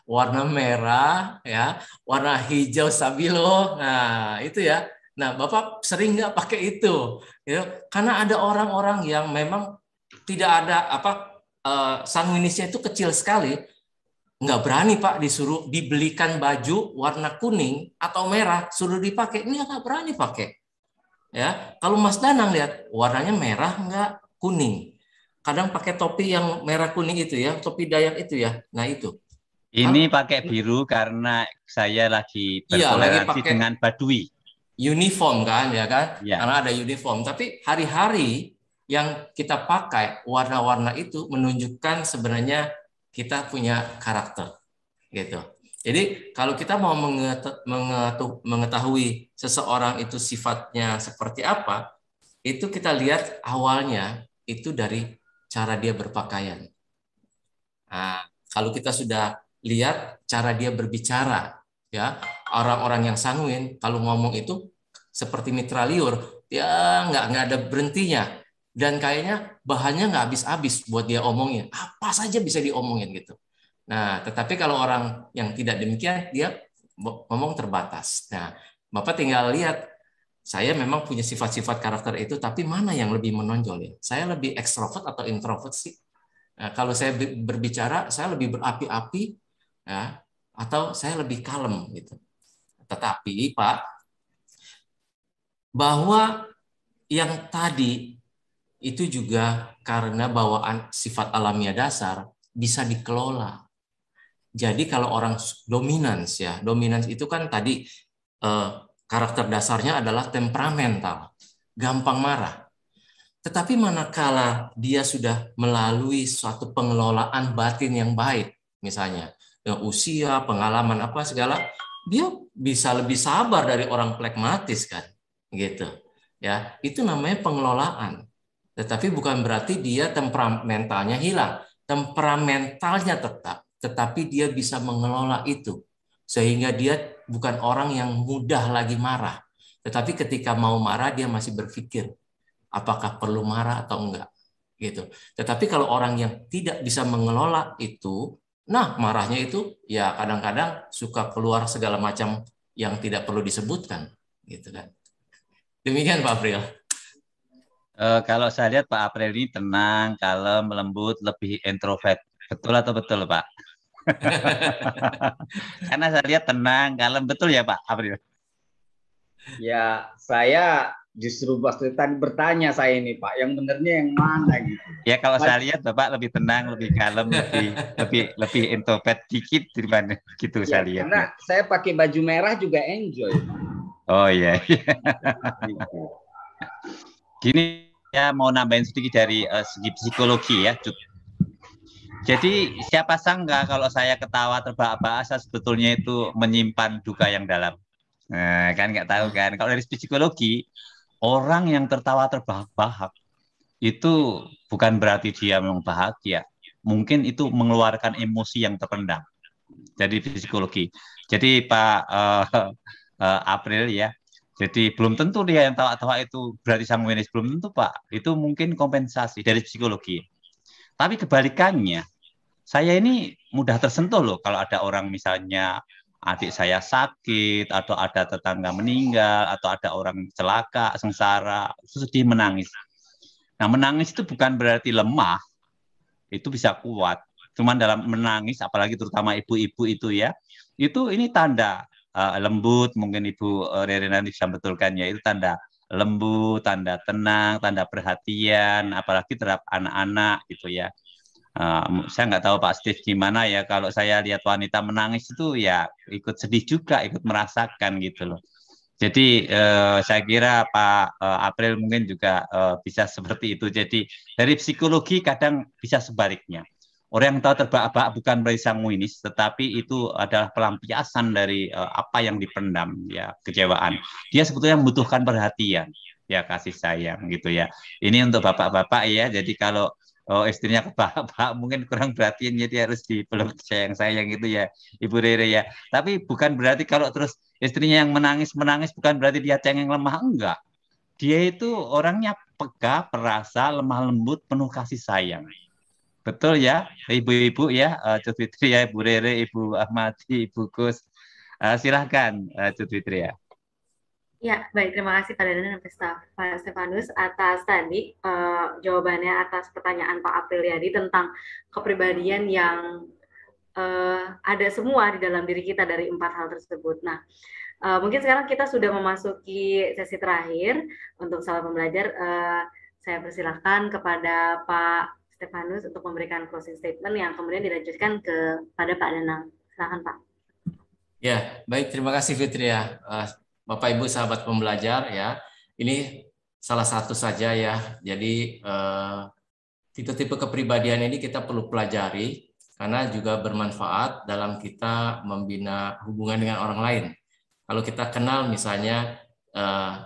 Speaker 3: warna merah, ya, warna hijau stabilo. Nah itu ya. Nah Bapak sering nggak pakai itu, ya? Karena ada orang-orang yang memang tidak ada sanguinisnya itu kecil sekali, nggak berani Pak disuruh dibelikan baju warna kuning atau merah, suruh dipakai, ini nggak berani pakai. Ya, kalau Mas Danang lihat warnanya merah enggak kuning. Kadang pakai topi yang merah kuning itu ya, topi Dayak itu ya. Nah itu.
Speaker 2: Ini pakai biru karena saya lagi bertoleransi dengan Baduy.
Speaker 3: Uniform kan ya kan?
Speaker 2: Ya.
Speaker 3: Karena ada uniform. Tapi hari-hari yang kita pakai warna-warna itu menunjukkan sebenarnya kita punya karakter. Gitu. Jadi kalau kita mau mengetahui seseorang itu sifatnya seperti apa, itu kita lihat awalnya itu dari cara dia berpakaian. Nah, kalau kita sudah lihat cara dia berbicara, ya orang-orang yang sanguin kalau ngomong itu seperti mitra liur, dia nggak ada berhentinya, dan kayaknya bahannya nggak habis-habis buat dia omongin, apa saja bisa diomongin gitu. Nah, tetapi kalau orang yang tidak demikian, dia ngomong terbatas. Nah, Bapak tinggal lihat, saya memang punya sifat-sifat karakter itu, tapi mana yang lebih menonjol ya? Saya lebih ekstrovert atau introvert sih? Nah, kalau saya berbicara, saya lebih berapi-api, ya, atau saya lebih kalem gitu. Tetapi Pak, bahwa yang tadi itu juga karena bawaan sifat alamiah dasar bisa dikelola. Jadi kalau orang dominans ya, dominans itu kan tadi karakter dasarnya adalah temperamental, gampang marah. Tetapi manakala dia sudah melalui suatu pengelolaan batin yang baik, misalnya usia, pengalaman apa segala, dia bisa lebih sabar dari orang pragmatis kan, gitu. Ya, itu namanya pengelolaan. Tetapi bukan berarti dia temperamentalnya hilang, temperamentalnya tetap, tetapi dia bisa mengelola itu sehingga dia bukan orang yang mudah lagi marah. Tetapi ketika mau marah dia masih berpikir apakah perlu marah atau enggak gitu. Tetapi kalau orang yang tidak bisa mengelola itu, nah marahnya itu ya kadang-kadang suka keluar segala macam yang tidak perlu disebutkan gitu kan. Demikian Pak April.
Speaker 2: Kalau saya lihat Pak April ini tenang, kalem, lembut, lebih introvert. Betul atau betul Pak? Karena saya lihat tenang, kalem, betul ya Pak April?
Speaker 7: Ya, saya justru waktu tadi bertanya saya ini Pak, yang benernya yang mana gitu.
Speaker 2: Ya kalau saya lihat Bapak lebih tenang, lebih kalem, lebih introvert dikit daripada gitu
Speaker 7: Ya,
Speaker 2: saya lihat.
Speaker 7: karena saya pakai baju merah juga enjoy.
Speaker 2: Oh iya. Gini ya mau nambahin sedikit dari segi psikologi ya. Jadi siapa sangka kalau saya ketawa terbahak-bahak sebetulnya itu menyimpan duka yang dalam. Nah, kan nggak tahu kan. Kalau dari psikologi, orang yang tertawa terbahak-bahak itu bukan berarti dia memang bahagia. Mungkin itu mengeluarkan emosi yang terpendam. Jadi psikologi. Jadi Pak April ya. Jadi belum tentu dia yang tawa-tawa itu berarti sanguinis, belum tentu Pak. Itu mungkin kompensasi dari psikologi. Tapi kebalikannya, saya ini mudah tersentuh loh kalau ada orang misalnya adik saya sakit, atau ada tetangga meninggal, atau ada orang celaka, sengsara, sedih, menangis. Nah, menangis itu bukan berarti lemah, itu bisa kuat. Cuman dalam menangis, apalagi terutama ibu-ibu itu ya, itu ini tanda lembut, mungkin Ibu Rere nanti bisa betulkan ya, itu tanda lembut, tanda tenang, tanda perhatian, apalagi terhadap anak-anak gitu ya. Saya nggak tahu Pak Steve gimana ya, kalau saya lihat wanita menangis itu ya ikut sedih juga, ikut merasakan gitu loh. Jadi saya kira Pak April mungkin juga bisa seperti itu. Jadi dari psikologi kadang bisa sebaliknya. Orang yang tahu terbahak-bahak bukan berarti sanguinis, tetapi itu adalah pelampiasan dari apa yang dipendam, ya kecewaan. Dia sebetulnya membutuhkan perhatian, ya kasih sayang gitu ya. Ini untuk bapak-bapak ya. Jadi kalau istrinya kebahak-bahak mungkin kurang perhatian, jadi harus dipeluk sayang-sayang gitu ya, Ibu Rere ya. Tapi bukan berarti kalau terus istrinya yang menangis bukan berarti dia cengeng lemah, enggak. Dia itu orangnya peka, perasa, lemah lembut, penuh kasih sayang. Betul ya, ibu-ibu ya, Cut Fitri ya, Ibu Rere, Ibu Ahmadi, Ibu Gus. Silahkan, Cut Fitri ya.
Speaker 1: Ya, baik. Terima kasih Pak Dadan dan Pak Stefanus atas tadi jawabannya atas pertanyaan Pak April Yadi tentang kepribadian yang ada semua di dalam diri kita dari 4 hal tersebut. Nah, mungkin sekarang kita sudah memasuki sesi terakhir untuk sahabat pembelajar. Saya persilahkan kepada Pak Stefanus untuk memberikan closing statement yang kemudian dilanjutkan kepada Pak Danang. Silakan Pak.
Speaker 3: Ya, baik, terima kasih Fitri ya. Bapak Ibu sahabat pembelajar ya. Ini salah satu saja ya. Jadi tipe-tipe kepribadian ini kita perlu pelajari karena juga bermanfaat dalam kita membina hubungan dengan orang lain. Kalau kita kenal misalnya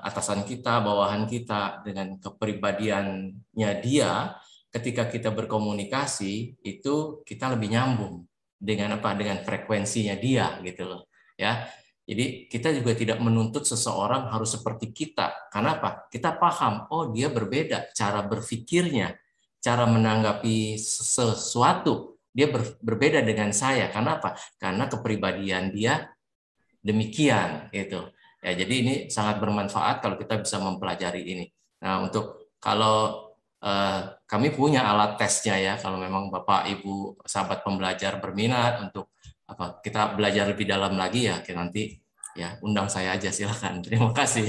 Speaker 3: atasan kita, bawahan kita dengan kepribadiannya dia, ketika kita berkomunikasi itu kita lebih nyambung dengan apa, dengan frekuensinya dia gitu loh ya. Jadi kita juga tidak menuntut seseorang harus seperti kita. Karena apa? Kita paham, oh dia berbeda cara berpikirnya, cara menanggapi sesuatu. Dia berbeda dengan saya. Karena apa? Karena kepribadian dia demikian gitu. Ya, jadi ini sangat bermanfaat kalau kita bisa mempelajari ini. Nah, untuk kalau kami punya alat tesnya ya, kalau memang Bapak Ibu sahabat pembelajar berminat untuk apa, kita belajar lebih dalam lagi ya, nanti ya undang saya aja, silakan. Terima kasih.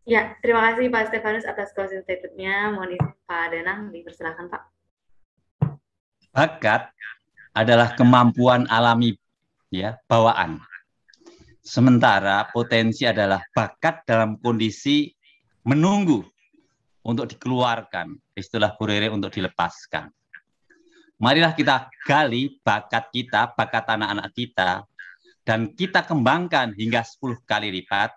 Speaker 1: Ya, terima kasih Pak Stefanus atas closing statement-nya. Mohon izin Pak Danang, dipersilakan Pak.
Speaker 2: Bakat adalah kemampuan alami ya, bawaan. Sementara potensi adalah bakat dalam kondisi menunggu untuk dikeluarkan, istilah Bu Rere, untuk dilepaskan. Marilah kita gali bakat kita, bakat anak-anak kita, dan kita kembangkan hingga 10 kali lipat.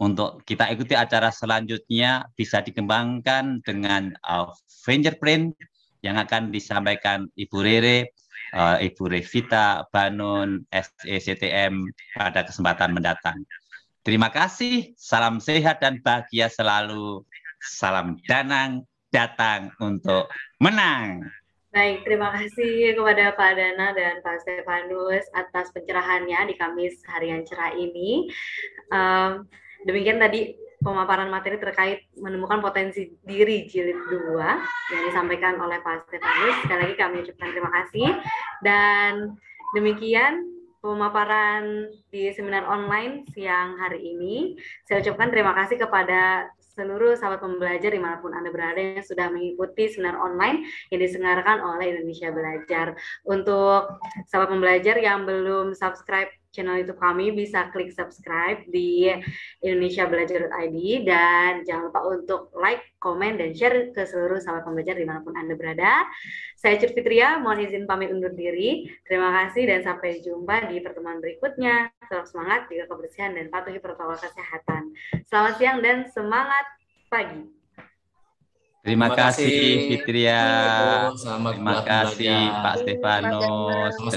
Speaker 2: Untuk kita ikuti acara selanjutnya bisa dikembangkan dengan fingerprint yang akan disampaikan Ibu Rere, Ibu Revita, Banun, SECTM pada kesempatan mendatang. Terima kasih, salam sehat dan bahagia selalu. Salam Danang, datang untuk menang.
Speaker 1: Baik, terima kasih kepada Pak Dana dan Pak Stefanus atas pencerahannya di Kamis Harian Cerah ini. Demikian tadi pemaparan materi terkait menemukan potensi diri jilid 2 yang disampaikan oleh Pak Stefanus. Sekali lagi kami ucapkan terima kasih. Dan demikian pemaparan di seminar online siang hari ini. Saya ucapkan terima kasih kepada seluruh sahabat pembelajar dimanapun Anda berada yang sudah mengikuti seminar online yang diselenggarakan oleh Indonesia Belajar. Untuk sahabat pembelajar yang belum subscribe channel YouTube kami, bisa klik subscribe di indonesiabelajar.id dan jangan lupa untuk like, komen, dan share ke seluruh sahabat pembelajar dimanapun Anda berada. Saya Cut Fitria, mohon izin pamit undur diri. Terima kasih dan sampai jumpa di pertemuan berikutnya. Tetap semangat, jaga kebersihan, dan patuhi protokol kesehatan. Selamat siang dan semangat pagi.
Speaker 2: Terima kasih Fitria.
Speaker 3: Selamat
Speaker 2: Terima kasih
Speaker 3: belajar.
Speaker 2: Pak Stefanus.